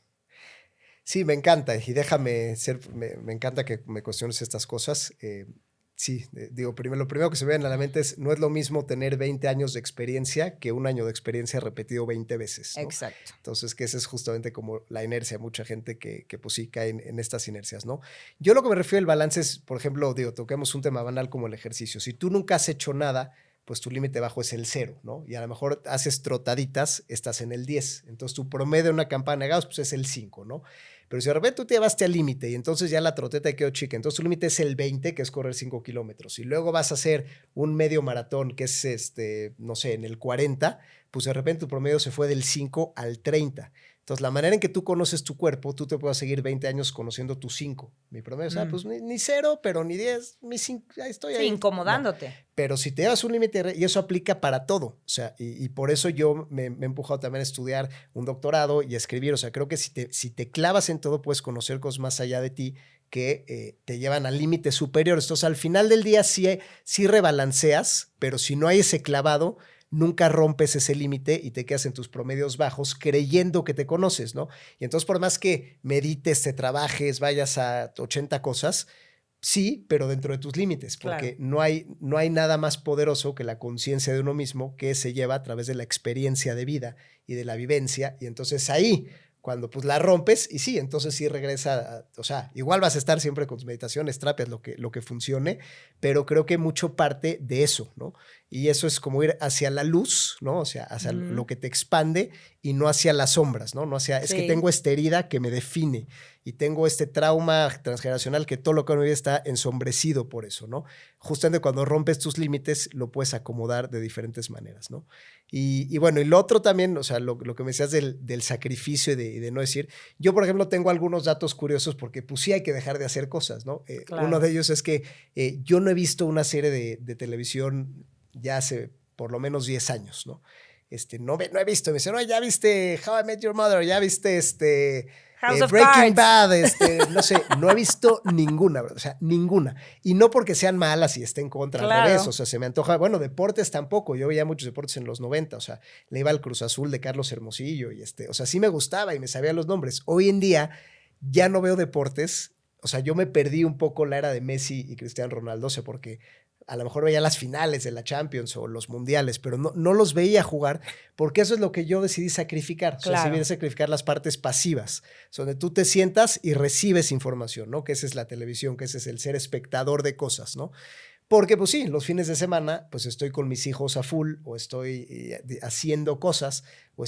Sí, me encanta y déjame ser, me encanta que me cuestiones estas cosas. Sí, digo, lo primero que se me viene a la mente es, no es lo mismo tener 20 años de experiencia que un año de experiencia repetido 20 veces, ¿no? Exacto. Entonces, que esa es justamente como la inercia. Mucha gente que pues sí cae en estas inercias, ¿no? Yo lo que me refiero al balance es, por ejemplo, digo, toquemos un tema banal como el ejercicio. Si tú nunca has hecho nada, pues tu límite bajo es el 0, ¿no? Y a lo mejor haces trotaditas, estás en el 10. Entonces, tu promedio en una campana de Gauss, pues es el 5, ¿no? Pero si de repente tú te llevaste al límite y entonces ya la troteta quedó chica, entonces tu límite es el 20, que es correr 5 kilómetros, y luego vas a hacer un medio maratón, que es, no sé, en el 40, pues de repente tu promedio se fue del 5 al 30. Entonces, la manera en que tú conoces tu cuerpo, tú te puedes seguir 20 años conociendo tu 5. Mi promedio, o sea, pues ni 0, pero ni 10, mi 5, ahí estoy ahí. Sí, incomodándote. No. Pero si te llevas un límite, y eso aplica para todo, o sea, y por eso yo me he empujado también a estudiar un doctorado y a escribir, o sea, creo que si te clavas en todo, puedes conocer cosas más allá de ti que te llevan al límite superior. Entonces, al final del día sí rebalanceas, pero si no hay ese clavado, nunca rompes ese límite y te quedas en tus promedios bajos creyendo que te conoces, ¿no? Y entonces, por más que medites, te trabajes, vayas a 80 cosas, sí, pero dentro de tus límites, porque claro, no hay nada más poderoso que la conciencia de uno mismo, que se lleva a través de la experiencia de vida y de la vivencia, y entonces ahí, cuando pues la rompes, y sí, entonces sí regresa, o sea, igual vas a estar siempre con tus meditaciones, terapias, lo que funcione, pero creo que mucho parte de eso, ¿no? Y eso es como ir hacia la luz, ¿no? O sea, hacia lo que te expande y no hacia las sombras, ¿no? No hacia, es que tengo esta herida que me define y tengo este trauma transgeneracional que todo lo que uno vive está ensombrecido por eso, ¿no? Justamente cuando rompes tus límites lo puedes acomodar de diferentes maneras, ¿no? Y bueno, y lo otro también, o sea, lo que me decías del sacrificio y de no decir, yo por ejemplo tengo algunos datos curiosos porque pues sí hay que dejar de hacer cosas, ¿no? Claro. Uno de ellos es que yo no he visto una serie de televisión ya hace por lo menos 10 años, ¿no? No he visto, me dicen, no, ya viste How I Met Your Mother, ya viste House of Breaking Cards. Bad, no sé, no he visto ninguna, o sea, ninguna. Y no porque sean malas y estén contra, al revés, o sea, se me antoja, bueno, deportes tampoco, yo veía muchos deportes en los 90, o sea, le iba al Cruz Azul de Carlos Hermosillo y o sea, sí me gustaba y me sabía los nombres. Hoy en día ya no veo deportes, o sea, yo me perdí un poco la era de Messi y Cristiano Ronaldo, o sea, porque a lo mejor veía las finales de la Champions o los mundiales, pero no los veía jugar porque eso es lo que yo decidí sacrificar. Claro. O sea, decidí sacrificar las partes pasivas, donde tú te sientas y recibes información, ¿no? Que esa es la televisión, que ese es el ser espectador de cosas, ¿no? Porque, pues sí, los fines de semana, pues estoy con mis hijos a full o estoy haciendo cosas o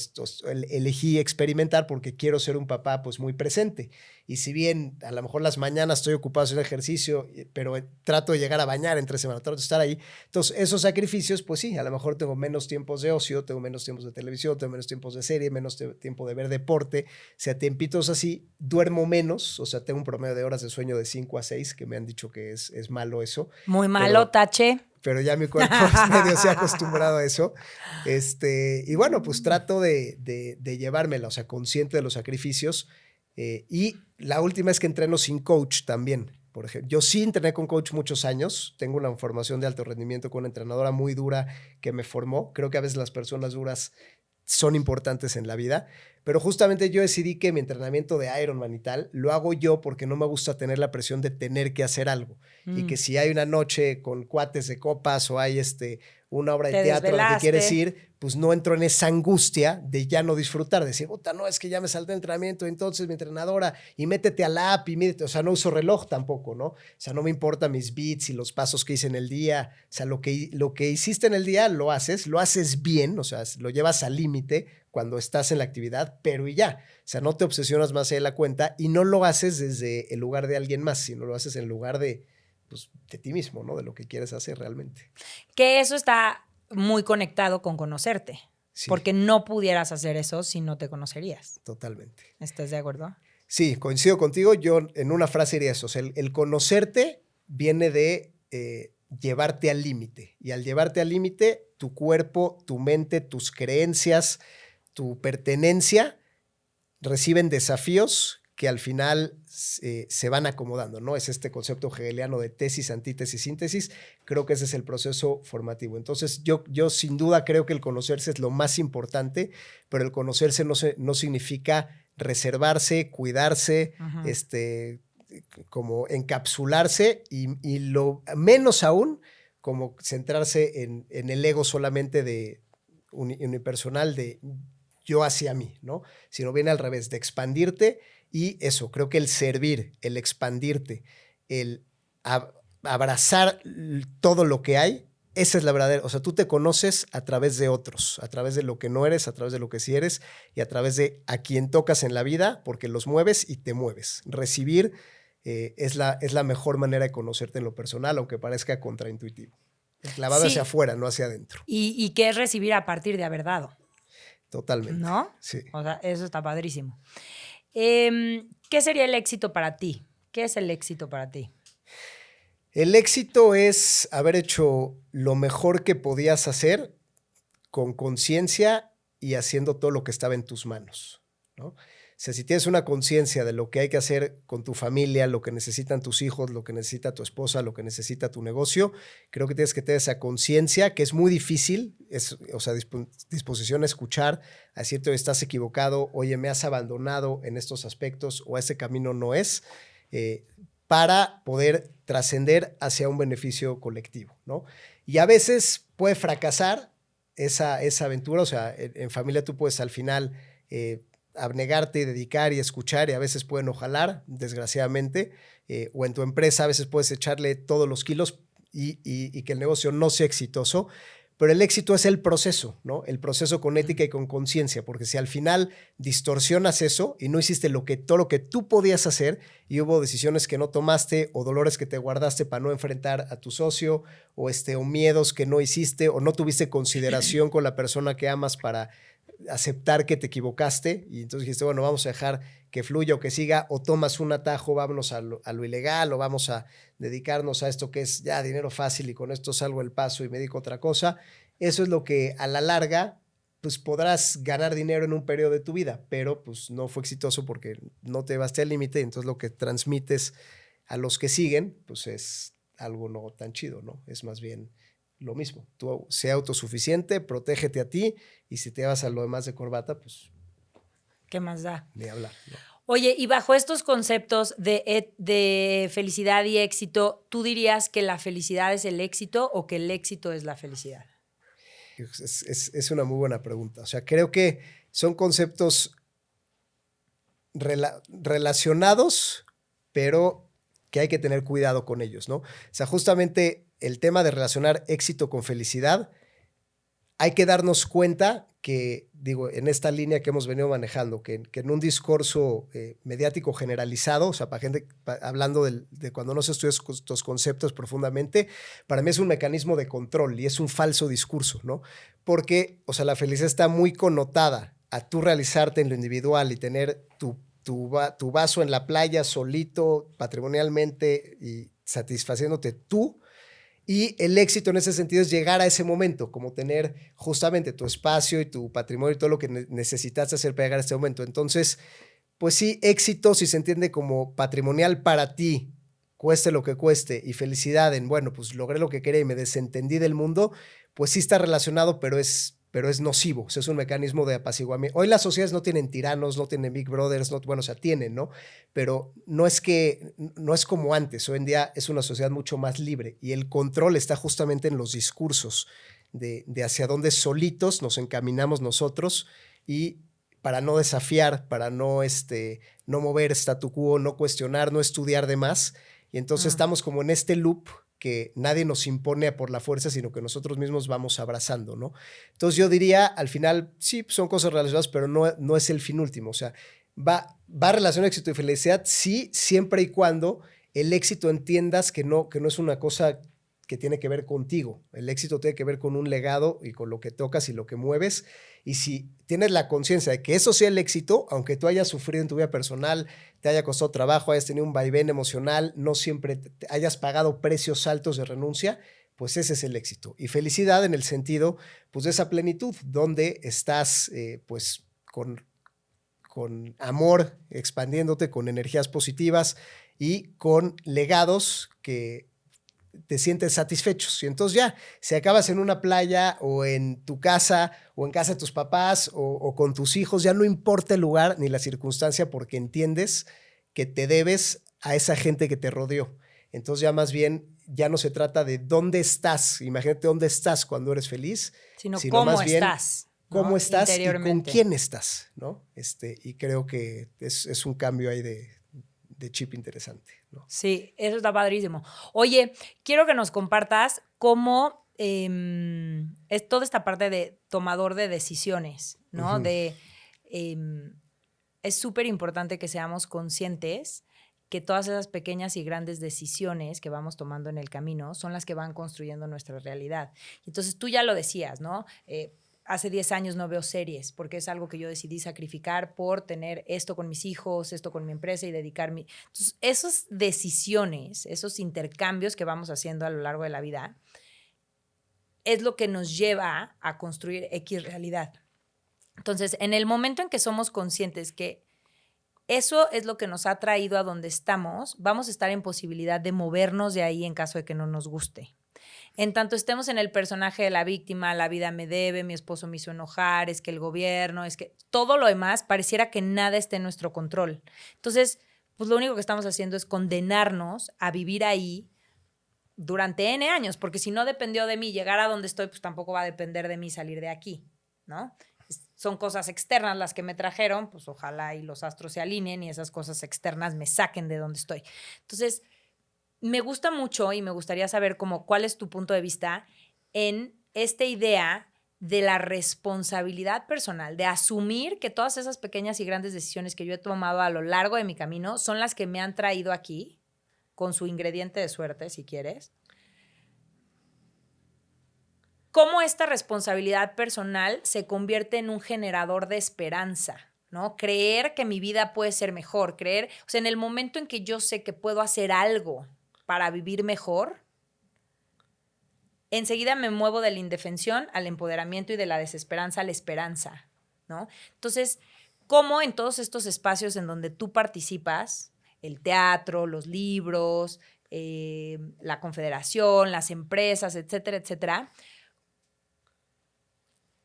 elegí experimentar porque quiero ser un papá, pues muy presente. Y si bien a lo mejor las mañanas estoy ocupado haciendo ejercicio, pero trato de llegar a bañar entre semana, trato de estar ahí. Entonces, esos sacrificios, pues sí, a lo mejor tengo menos tiempos de ocio, tengo menos tiempos de televisión, tengo menos tiempos de serie, menos tiempo de ver deporte. O sea, tiempitos así, duermo menos, o sea, tengo un promedio de horas de sueño de 5 a 6, que me han dicho que es malo eso. Muy malo, tache. Pero ya mi cuerpo medio se ha acostumbrado a eso. Y bueno, pues trato de llevármela, o sea, consciente de los sacrificios. Y la última es que entreno sin coach también. Por ejemplo, yo sí entrené con coach muchos años. Tengo una formación de alto rendimiento con una entrenadora muy dura que me formó. Creo que a veces las personas duras son importantes en la vida, pero justamente yo decidí que mi entrenamiento de Ironman y tal lo hago yo porque no me gusta tener la presión de tener que hacer algo y que si hay una noche con cuates de copas o hay una obra de Te teatro a la que quieres desvelaste. ir, pues no entro en esa angustia de ya no disfrutar, de decir, puta, no, es que ya me salté el entrenamiento, entonces mi entrenadora, y métete al app, y mídete, o sea, no uso reloj tampoco, ¿no? O sea, no me importa mis beats y los pasos que hice en el día, o sea, lo que hiciste en el día lo haces bien, o sea, lo llevas al límite cuando estás en la actividad, pero y ya, o sea, no te obsesionas más allá de la cuenta y no lo haces desde el lugar de alguien más, sino lo haces en lugar de, pues, de ti mismo, ¿no? De lo que quieres hacer realmente. Que eso está muy conectado con conocerte. Sí. Porque no pudieras hacer eso si no te conocerías. Totalmente. ¿Estás de acuerdo? Sí, coincido contigo. Yo en una frase diría eso. O sea, el conocerte viene de llevarte al límite. Y al llevarte al límite, tu cuerpo, tu mente, tus creencias, tu pertenencia reciben desafíos que al final se van acomodando, ¿no? Es este concepto hegeliano de tesis, antítesis, síntesis. Creo que ese es el proceso formativo. Entonces, yo sin duda creo que el conocerse es lo más importante, pero el conocerse no significa reservarse, cuidarse, como encapsularse y lo menos aún como centrarse en el ego solamente de unipersonal de yo hacia mí, ¿no? Sino viene al revés, de expandirte y eso, creo que el servir, el expandirte, el abrazar todo lo que hay, esa es la verdadera, o sea, tú te conoces a través de otros, a través de lo que no eres, a través de lo que sí eres y a través de a quien tocas en la vida, porque los mueves y te mueves. Recibir es la mejor manera de conocerte en lo personal, aunque parezca contraintuitivo. Clavado hacia afuera, no hacia adentro. ¿Y qué es recibir a partir de haber dado? Totalmente. ¿No? Sí. O sea, eso está padrísimo. ¿Qué sería el éxito para ti? ¿Qué es el éxito para ti? El éxito es haber hecho lo mejor que podías hacer con conciencia y haciendo todo lo que estaba en tus manos, ¿no? O sea, si tienes una conciencia de lo que hay que hacer con tu familia, lo que necesitan tus hijos, lo que necesita tu esposa, lo que necesita tu negocio, creo que tienes que tener esa conciencia, que es muy difícil, o sea, disposición a escuchar, a decirte, estás equivocado, oye, me has abandonado en estos aspectos o ese camino no es, para poder trascender hacia un beneficio colectivo, ¿no? Y a veces puede fracasar esa aventura, o sea, en familia tú puedes al final abnegarte y dedicar y escuchar y a veces pueden no jalar, desgraciadamente, o en tu empresa a veces puedes echarle todos los kilos y que el negocio no sea exitoso, pero el éxito es el proceso, ¿no? El proceso con ética y con conciencia, porque si al final distorsionas eso y no hiciste todo lo que tú podías hacer y hubo decisiones que no tomaste o dolores que te guardaste para no enfrentar a tu socio o miedos que no hiciste o no tuviste consideración con la persona que amas para aceptar que te equivocaste y entonces dijiste, bueno, vamos a dejar que fluya o que siga o tomas un atajo, vámonos a lo ilegal o vamos a dedicarnos a esto que es ya dinero fácil y con esto salgo el paso y me dedico a otra cosa. Eso es lo que a la larga pues podrás ganar dinero en un periodo de tu vida, pero pues no fue exitoso porque no te llevaste al límite y entonces lo que transmites a los que siguen pues es algo no tan chido, ¿no? Es más bien lo mismo. Tú sé autosuficiente, protégete a ti y si te vas a lo demás de corbata, pues... ¿Qué más da? Ni hablar, ¿no? Oye, y bajo estos conceptos de felicidad y éxito, ¿tú dirías que la felicidad es el éxito o que el éxito es la felicidad? Es una muy buena pregunta. O sea, creo que son conceptos relacionados, pero que hay que tener cuidado con ellos, ¿no? O sea, justamente el tema de relacionar éxito con felicidad, hay que darnos cuenta que, digo, en esta línea que hemos venido manejando, que en un discurso mediático generalizado, o sea, para gente hablando de cuando no se estudian estos conceptos profundamente, para mí es un mecanismo de control y es un falso discurso, ¿no? Porque, o sea, la felicidad está muy connotada a tú realizarte en lo individual y tener tu vaso en la playa solito, patrimonialmente y satisfaciéndote tú. Y el éxito en ese sentido es llegar a ese momento, como tener justamente tu espacio y tu patrimonio y todo lo que necesitas hacer para llegar a este momento. Entonces, pues sí, éxito, si se entiende como patrimonial para ti, cueste lo que cueste, y felicidad en, bueno, pues logré lo que quería y me desentendí del mundo, pues sí está relacionado, pero es nocivo, o sea, es un mecanismo de apaciguamiento. Hoy las sociedades no tienen tiranos, no tienen Big Brothers, bueno, o sea, tienen, ¿no? Pero no es como antes, hoy en día es una sociedad mucho más libre y el control está justamente en los discursos de hacia dónde solitos nos encaminamos nosotros y para no desafiar, para no mover statu quo, no cuestionar, no estudiar de más. Y entonces estamos como en este loop que nadie nos impone por la fuerza, sino que nosotros mismos vamos abrazando, ¿no? Entonces yo diría, al final, sí, son cosas relacionadas, pero no es el fin último. O sea, va relacionado éxito y felicidad, sí, siempre y cuando el éxito entiendas que no es una cosa que tiene que ver contigo. El éxito tiene que ver con un legado y con lo que tocas y lo que mueves. Y si tienes la conciencia de que eso sea el éxito, aunque tú hayas sufrido en tu vida personal, te haya costado trabajo, hayas tenido un vaivén emocional, no siempre hayas pagado precios altos de renuncia, pues ese es el éxito. Y felicidad en el sentido, pues, de esa plenitud, donde estás, pues, con amor, expandiéndote, con energías positivas y con legados que te sientes satisfechos. Y entonces ya, si acabas en una playa o en tu casa o en casa de tus papás o con tus hijos, ya no importa el lugar ni la circunstancia porque entiendes que te debes a esa gente que te rodeó. Entonces ya más bien, ya no se trata de dónde estás, imagínate dónde estás cuando eres feliz, sino cómo más bien estás, ¿no? Cómo estás y con quién estás, ¿no? Y creo que es un cambio ahí de chip interesante, ¿no? Sí, eso está padrísimo. Oye, quiero que nos compartas cómo es toda esta parte de tomador de decisiones, ¿no? Es súper importante que seamos conscientes que todas esas pequeñas y grandes decisiones que vamos tomando en el camino son las que van construyendo nuestra realidad. Entonces, tú ya lo decías, ¿no? Hace 10 años no veo series porque es algo que yo decidí sacrificar por tener esto con mis hijos, esto con mi empresa y dedicarme. Entonces, esas decisiones, esos intercambios que vamos haciendo a lo largo de la vida, es lo que nos lleva a construir X realidad. Entonces, en el momento en que somos conscientes que eso es lo que nos ha traído a donde estamos, vamos a estar en posibilidad de movernos de ahí en caso de que no nos guste. En tanto estemos en el personaje de la víctima, la vida me debe, mi esposo me hizo enojar, es que el gobierno, es que todo lo demás pareciera que nada esté en nuestro control. Entonces, pues lo único que estamos haciendo es condenarnos a vivir ahí durante N años, porque si no dependió de mí llegar a donde estoy, pues tampoco va a depender de mí salir de aquí, ¿no? Son cosas externas las que me trajeron, pues ojalá y los astros se alineen y esas cosas externas me saquen de donde estoy. Entonces, me gusta mucho y me gustaría saber cuál es tu punto de vista en esta idea de la responsabilidad personal, de asumir que todas esas pequeñas y grandes decisiones que yo he tomado a lo largo de mi camino son las que me han traído aquí, con su ingrediente de suerte, si quieres. Cómo esta responsabilidad personal se convierte en un generador de esperanza, ¿no? Creer que mi vida puede ser mejor, creer, o sea, en el momento en que yo sé que puedo hacer algo para vivir mejor, enseguida me muevo de la indefensión al empoderamiento y de la desesperanza a la esperanza, ¿no? Entonces, ¿cómo en todos estos espacios en donde tú participas, el teatro, los libros, la confederación, las empresas, etcétera, etcétera,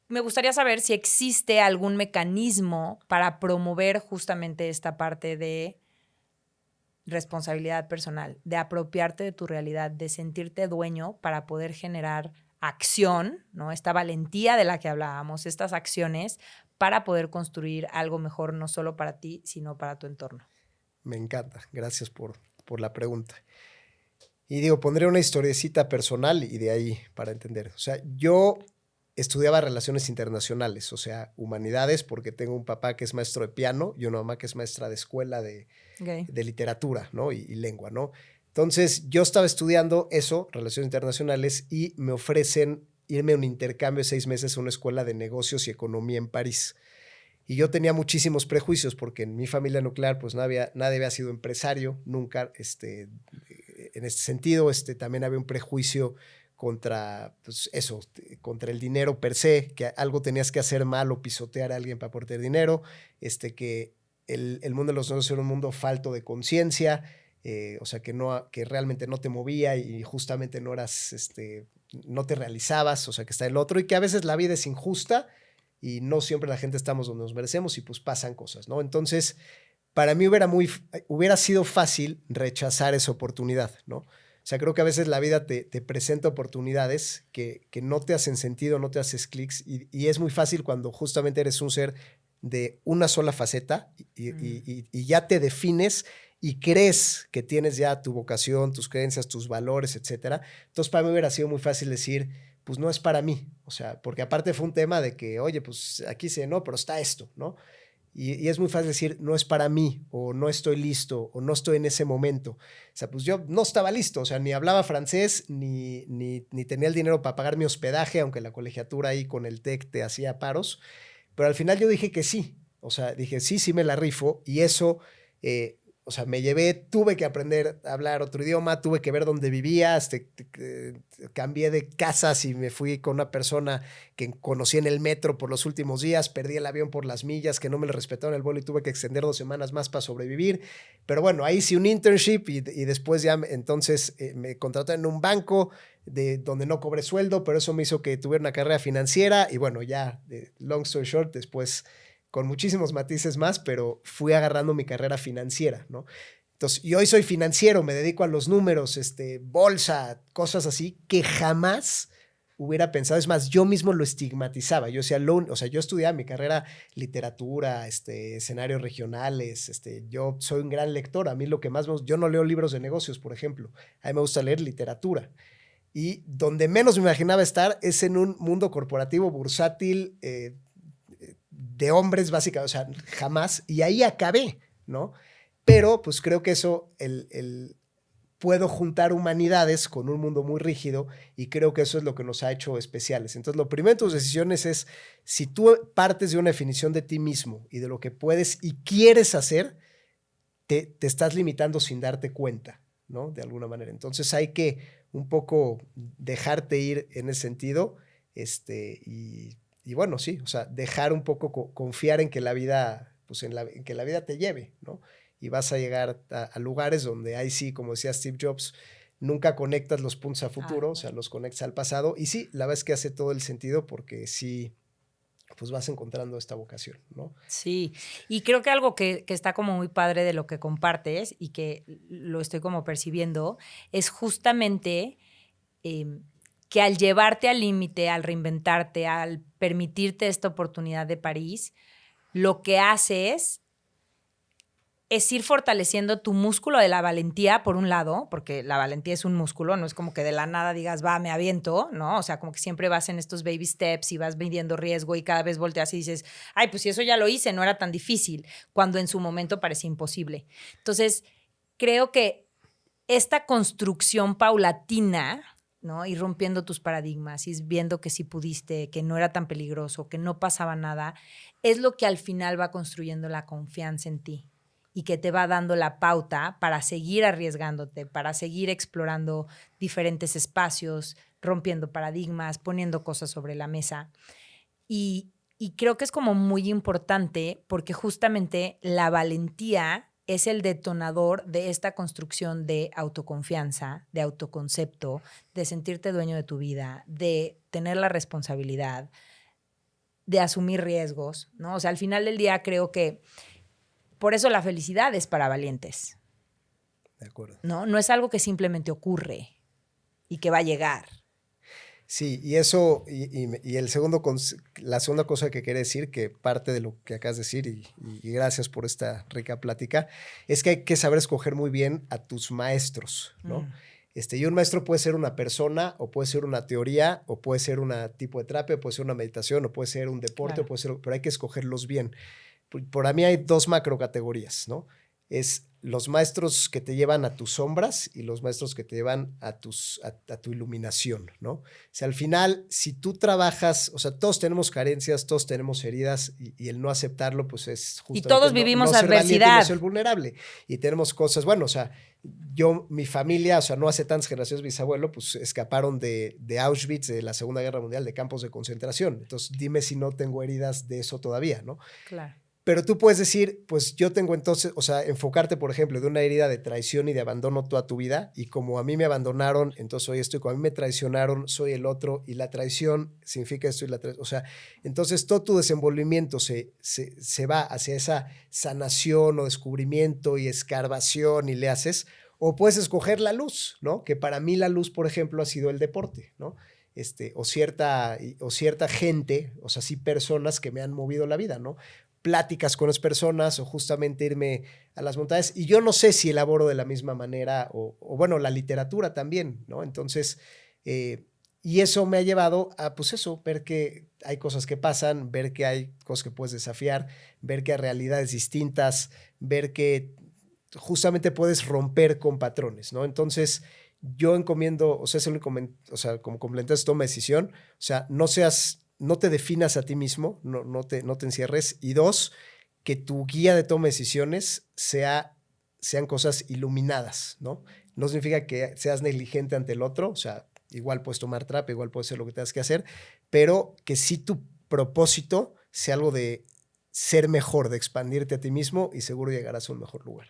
me gustaría saber si existe algún mecanismo para promover justamente esta parte de responsabilidad personal, de apropiarte de tu realidad, de sentirte dueño para poder generar acción, ¿no? Esta valentía de la que hablábamos, estas acciones para poder construir algo mejor no solo para ti, sino para tu entorno. Me encanta. Gracias por la pregunta. Y digo, pondré una historiecita personal y de ahí para entender. O sea, yo estudiaba relaciones internacionales, o sea, humanidades, porque tengo un papá que es maestro de piano y una mamá que es maestra de escuela de literatura, ¿no? Y lengua, ¿no? Entonces, yo estaba estudiando eso, relaciones internacionales, y me ofrecen irme a un intercambio de 6 meses a una escuela de negocios y economía en París. Y yo tenía muchísimos prejuicios porque en mi familia nuclear, pues nadie había sido empresario, nunca, en este sentido, también había un prejuicio contra, pues eso, contra el dinero per se, que algo tenías que hacer mal o pisotear a alguien para aportar dinero, que el mundo de los negocios era un mundo falto de conciencia, o sea, que realmente no te movía y justamente no eras, no te realizabas, o sea, que está el otro, y que a veces la vida es injusta y no siempre la gente estamos donde nos merecemos y pues pasan cosas, ¿no? Entonces, para mí hubiera sido fácil rechazar esa oportunidad, ¿no? sea, creo que a veces la vida te presenta oportunidades que no te hacen sentido, no te haces clics y es muy fácil cuando justamente eres un ser de una sola faceta y ya te defines y crees que tienes ya tu vocación, tus creencias, tus valores, etcétera. Entonces, para mí hubiera sido muy fácil decir, pues no es para mí. O sea, porque aparte fue un tema de que, oye, pues aquí se, no, pero está esto, ¿no? Y es muy fácil decir, no es para mí, o no estoy listo, o no estoy en ese momento. O sea, pues yo no estaba listo, o sea, ni hablaba francés, ni tenía el dinero para pagar mi hospedaje, aunque la colegiatura ahí con el TEC te hacía paros. Pero al final yo dije que sí. O sea, dije, sí, sí me la rifo. Y eso, o sea, me llevé, tuve que aprender a hablar otro idioma, tuve que ver dónde vivía, cambié de casas y me fui con una persona que conocí en el metro por los últimos días, perdí el avión por las millas, que no me le respetaron el vuelo y tuve que extender 2 semanas más para sobrevivir. Pero bueno, ahí hice un internship y después ya entonces me contrataron en un banco donde no cobré sueldo, pero eso me hizo que tuviera una carrera financiera y bueno, ya, long story short, después con muchísimos matices más, pero fui agarrando mi carrera financiera, ¿no? Entonces, y hoy soy financiero, me dedico a los números, bolsa, cosas así, que jamás hubiera pensado. Es más, yo mismo lo estigmatizaba. Yo decía, o sea, yo estudiaba mi carrera literatura, escenarios regionales, yo soy un gran lector. A mí lo que más me gusta, yo no leo libros de negocios, por ejemplo. A mí me gusta leer literatura. Y donde menos me imaginaba estar es en un mundo corporativo bursátil, de hombres, básicamente, o sea, jamás, y ahí acabé, ¿no? Pero pues creo que eso, puedo juntar humanidades con un mundo muy rígido y creo que eso es lo que nos ha hecho especiales. Entonces, lo primero en tus decisiones es, si tú partes de una definición de ti mismo y de lo que puedes y quieres hacer, te estás limitando sin darte cuenta, ¿no? De alguna manera. Entonces, hay que un poco dejarte ir en ese sentido, y bueno, sí, o sea, dejar un poco, confiar en que la vida, pues en que la vida te lleve, ¿no? Y vas a llegar a lugares donde ahí sí, como decía Steve Jobs, nunca conectas los puntos a futuro, o sea, los conectas al pasado. Y sí, la verdad es que hace todo el sentido porque sí, pues vas encontrando esta vocación, ¿no? Sí, y creo que algo que está como muy padre de lo que compartes y que lo estoy como percibiendo es justamente que al llevarte al límite, al reinventarte, al permitirte esta oportunidad de París, lo que haces es ir fortaleciendo tu músculo de la valentía, por un lado, porque la valentía es un músculo, no es como que de la nada digas, va, me aviento, ¿no? O sea, como que siempre vas en estos baby steps y vas midiendo riesgo y cada vez volteas y dices, ay, pues si eso ya lo hice, no era tan difícil, cuando en su momento parecía imposible. Entonces, creo que esta construcción paulatina, ¿no? Ir rompiendo tus paradigmas, ir viendo que sí pudiste, que no era tan peligroso, que no pasaba nada, es lo que al final va construyendo la confianza en ti y que te va dando la pauta para seguir arriesgándote, para seguir explorando diferentes espacios, rompiendo paradigmas, poniendo cosas sobre la mesa. Y creo que es como muy importante porque justamente la valentía es el detonador de esta construcción de autoconfianza, de autoconcepto, de sentirte dueño de tu vida, de tener la responsabilidad, de asumir riesgos, ¿no? O sea, al final del día creo que por eso la felicidad es para valientes. De acuerdo. No es algo que simplemente ocurre y que va a llegar. Sí, y eso, y la segunda cosa que quería decir, que parte de lo que acabas de decir, y gracias por esta rica plática, es que hay que saber escoger muy bien a tus maestros, ¿no? Y un maestro puede ser una persona, o puede ser una teoría, o puede ser un tipo de terapia, puede ser una meditación, o puede ser un deporte, Claro. puede ser, pero hay que escogerlos bien. Por mí hay 2 macrocategorías, ¿no? Es los maestros que te llevan a tus sombras y los maestros que te llevan a tu iluminación, ¿no? O sea, al final, si tú trabajas, o sea, todos tenemos carencias, todos tenemos heridas y el no aceptarlo, pues es justamente Y todos vivimos no ser valiente y adversidad. no ser vulnerable. Y tenemos cosas, bueno, o sea, mi familia, o sea, no hace tantas generaciones, mis abuelos, pues escaparon de Auschwitz, de la Segunda Guerra Mundial, de campos de concentración. Entonces, dime si no tengo heridas de eso todavía, ¿no? Claro. Pero tú puedes decir, pues yo tengo entonces, o sea, enfocarte, por ejemplo, de una herida de traición y de abandono toda tu vida, y como a mí me abandonaron, entonces soy esto, y como a mí me traicionaron, soy el otro, y la traición significa esto y la traición, o sea, entonces todo tu desenvolvimiento se va hacia esa sanación o descubrimiento y escarbación y le haces, O puedes escoger la luz, ¿no? Que para mí la luz, por ejemplo, ha sido el deporte, ¿no? O cierta gente, o sea, sí personas que me han movido la vida, ¿no? Pláticas con las personas o justamente irme a las montañas. Y yo no sé si elaboro de la misma manera o bueno, la literatura también, ¿no? Entonces, y eso me ha llevado a, pues eso, ver que hay cosas que pasan, ver que hay cosas que puedes desafiar, ver que hay realidades distintas, ver que justamente puedes romper con patrones, ¿no? Entonces, yo encomiendo, o sea, o sea, como complementas, toma decisión, o sea, no te definas a ti mismo, no te encierres. Y dos, que tu guía de toma de decisiones sean cosas iluminadas, ¿no? No significa que seas negligente ante el otro, o sea, igual puedes tomar trap, igual puedes hacer lo que tengas que hacer, pero que sí tu propósito sea algo de ser mejor, de expandirte a ti mismo y seguro llegarás a un mejor lugar.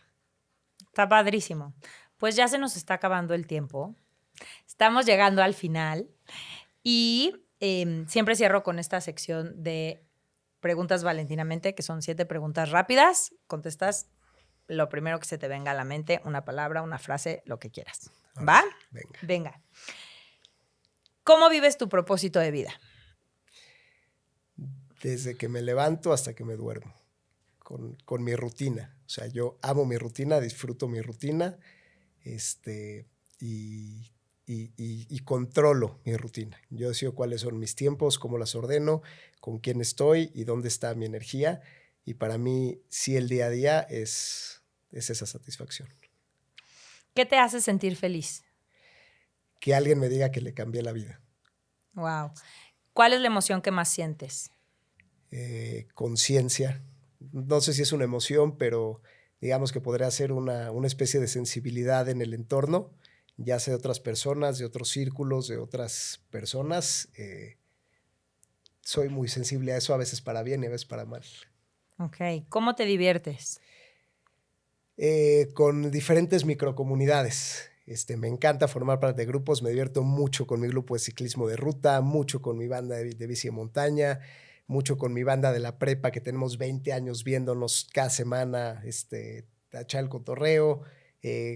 Está padrísimo. Pues ya se nos está acabando el tiempo. Estamos llegando al final y siempre cierro con esta sección de preguntas valentinamente, que son 7 preguntas rápidas. Contestas lo primero que se te venga a la mente, una palabra, una frase, lo que quieras. ¿Va? Venga. Venga. ¿Cómo vives tu propósito de vida? Desde que me levanto hasta que me duermo, con mi rutina. O sea, yo amo mi rutina, disfruto mi rutina, y controlo mi rutina. Yo decido cuáles son mis tiempos, cómo las ordeno, con quién estoy y dónde está mi energía. Y para mí, sí, el día a día es esa satisfacción. ¿Qué te hace sentir feliz? Que alguien me diga que le cambié la vida. Wow. ¿Cuál es la emoción que más sientes? Conciencia. No sé si es una emoción, pero digamos que podría ser una especie de sensibilidad en el entorno, ya sea de otras personas, de otros círculos, de otras personas. Soy muy sensible a eso, a veces para bien y a veces para mal. Ok. ¿Cómo te diviertes? Con diferentes microcomunidades. Me encanta formar parte de grupos, me divierto mucho con mi grupo de ciclismo de ruta, mucho con mi banda de bici de montaña, mucho con mi banda de la prepa que tenemos 20 años viéndonos cada semana, a echar el cotorreo,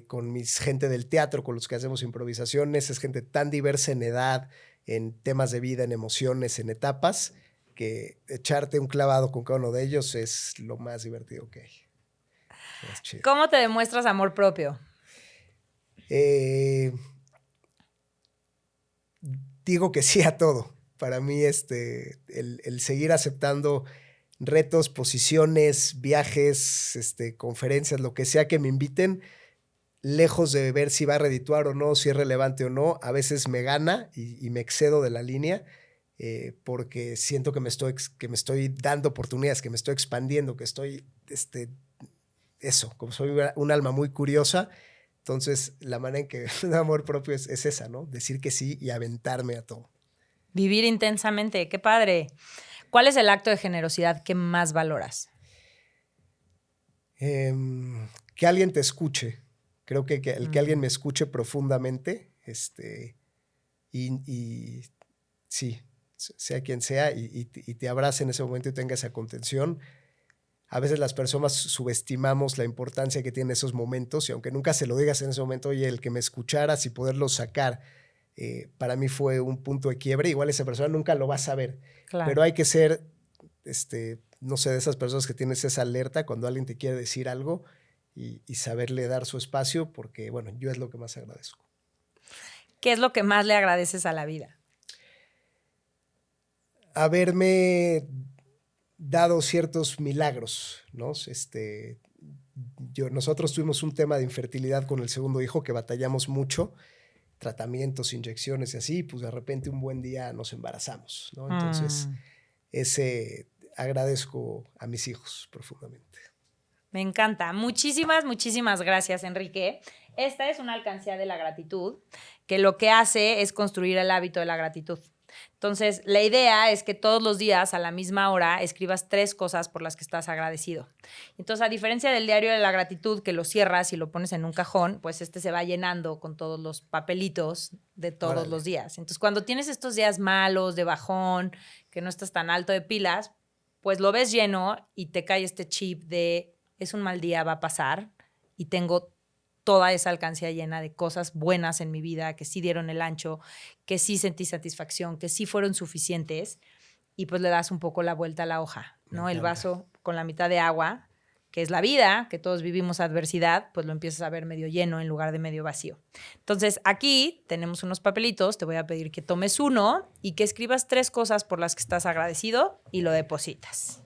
con mis gente del teatro con los que hacemos improvisaciones. Es gente tan diversa en edad, en temas de vida, en emociones, en etapas, que echarte un clavado con cada uno de ellos es lo más divertido que hay. Es chido. ¿Cómo te demuestras amor propio? Digo que sí a todo. Para mí, el seguir aceptando retos, posiciones, viajes, conferencias, lo que sea que me inviten, lejos de ver si va a redituar o no, si es relevante o no, a veces me gana y me excedo de la línea, porque siento que me estoy dando oportunidades, que me estoy expandiendo, que estoy, eso, como soy un alma muy curiosa. Entonces, la manera en que me da amor propio es esa, ¿no? Decir que sí y aventarme a todo. Vivir intensamente, qué padre. ¿Cuál es el acto de generosidad que más valoras? Que alguien te escuche. Creo que que alguien me escuche profundamente, y sí, sea quien sea, y te abrace en ese momento y tenga esa contención. A veces las personas subestimamos la importancia que tienen esos momentos y aunque nunca se lo digas en ese momento, oye, el que me escucharas y poderlo sacar, para mí fue un punto de quiebre. Igual esa persona nunca lo va a saber, Claro. pero hay que ser, no sé, de esas personas que tienes esa alerta cuando alguien te quiere decir algo y saberle dar su espacio, porque, bueno, yo es lo que más agradezco. ¿Qué es lo que más le agradeces a la vida? Haberme dado ciertos milagros, ¿no? Nosotros tuvimos un tema de infertilidad con el segundo hijo que batallamos mucho, tratamientos, inyecciones y así, pues de repente un buen día nos embarazamos, ¿no? Entonces, agradezco a mis hijos profundamente. Me encanta. Muchísimas, muchísimas gracias, Enrique. Esta es una alcancía de la gratitud, que lo que hace es construir el hábito de la gratitud. Entonces, la idea es que todos los días a la misma hora escribas 3 cosas por las que estás agradecido. Entonces, a diferencia del diario de la gratitud, que lo cierras y lo pones en un cajón, pues se va llenando con todos los papelitos de todos Órale. los días. Entonces, cuando tienes estos días malos, de bajón, que no estás tan alto de pilas, pues lo ves lleno y te cae este chip de es un mal día, va a pasar y tengo toda esa alcancía llena de cosas buenas en mi vida, que sí dieron el ancho, que sí sentí satisfacción, que sí fueron suficientes, y pues le das un poco la vuelta a la hoja, ¿no? El vaso con la mitad de agua, que es la vida, que todos vivimos adversidad, pues lo empiezas a ver medio lleno en lugar de medio vacío. Entonces, aquí tenemos unos papelitos, te voy a pedir que tomes uno y que escribas 3 cosas por las que estás agradecido y lo depositas.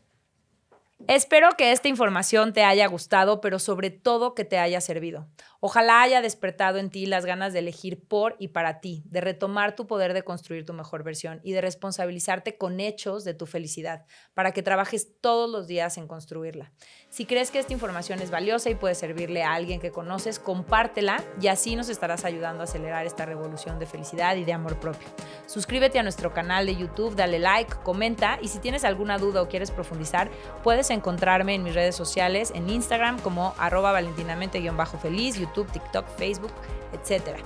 Espero que esta información te haya gustado, pero sobre todo que te haya servido. Ojalá haya despertado en ti las ganas de elegir por y para ti, de retomar tu poder de construir tu mejor versión y de responsabilizarte con hechos de tu felicidad, para que trabajes todos los días en construirla. Si crees que esta información es valiosa y puede servirle a alguien que conoces, compártela y así nos estarás ayudando a acelerar esta revolución de felicidad y de amor propio. Suscríbete a nuestro canal de YouTube, dale like, comenta y si tienes alguna duda o quieres profundizar, puedes encontrarme en mis redes sociales, en Instagram como @valentinamente_feliz, YouTube, TikTok, Facebook, etc.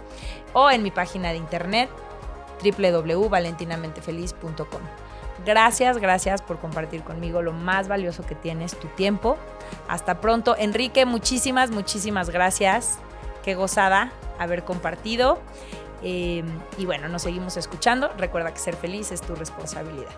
O en mi página de internet www.valentinamentefeliz.com. Gracias por compartir conmigo lo más valioso que tienes, tu tiempo. Hasta pronto. Enrique, muchísimas gracias. Qué gozada haber compartido. Y bueno, nos seguimos escuchando. Recuerda que ser feliz es tu responsabilidad.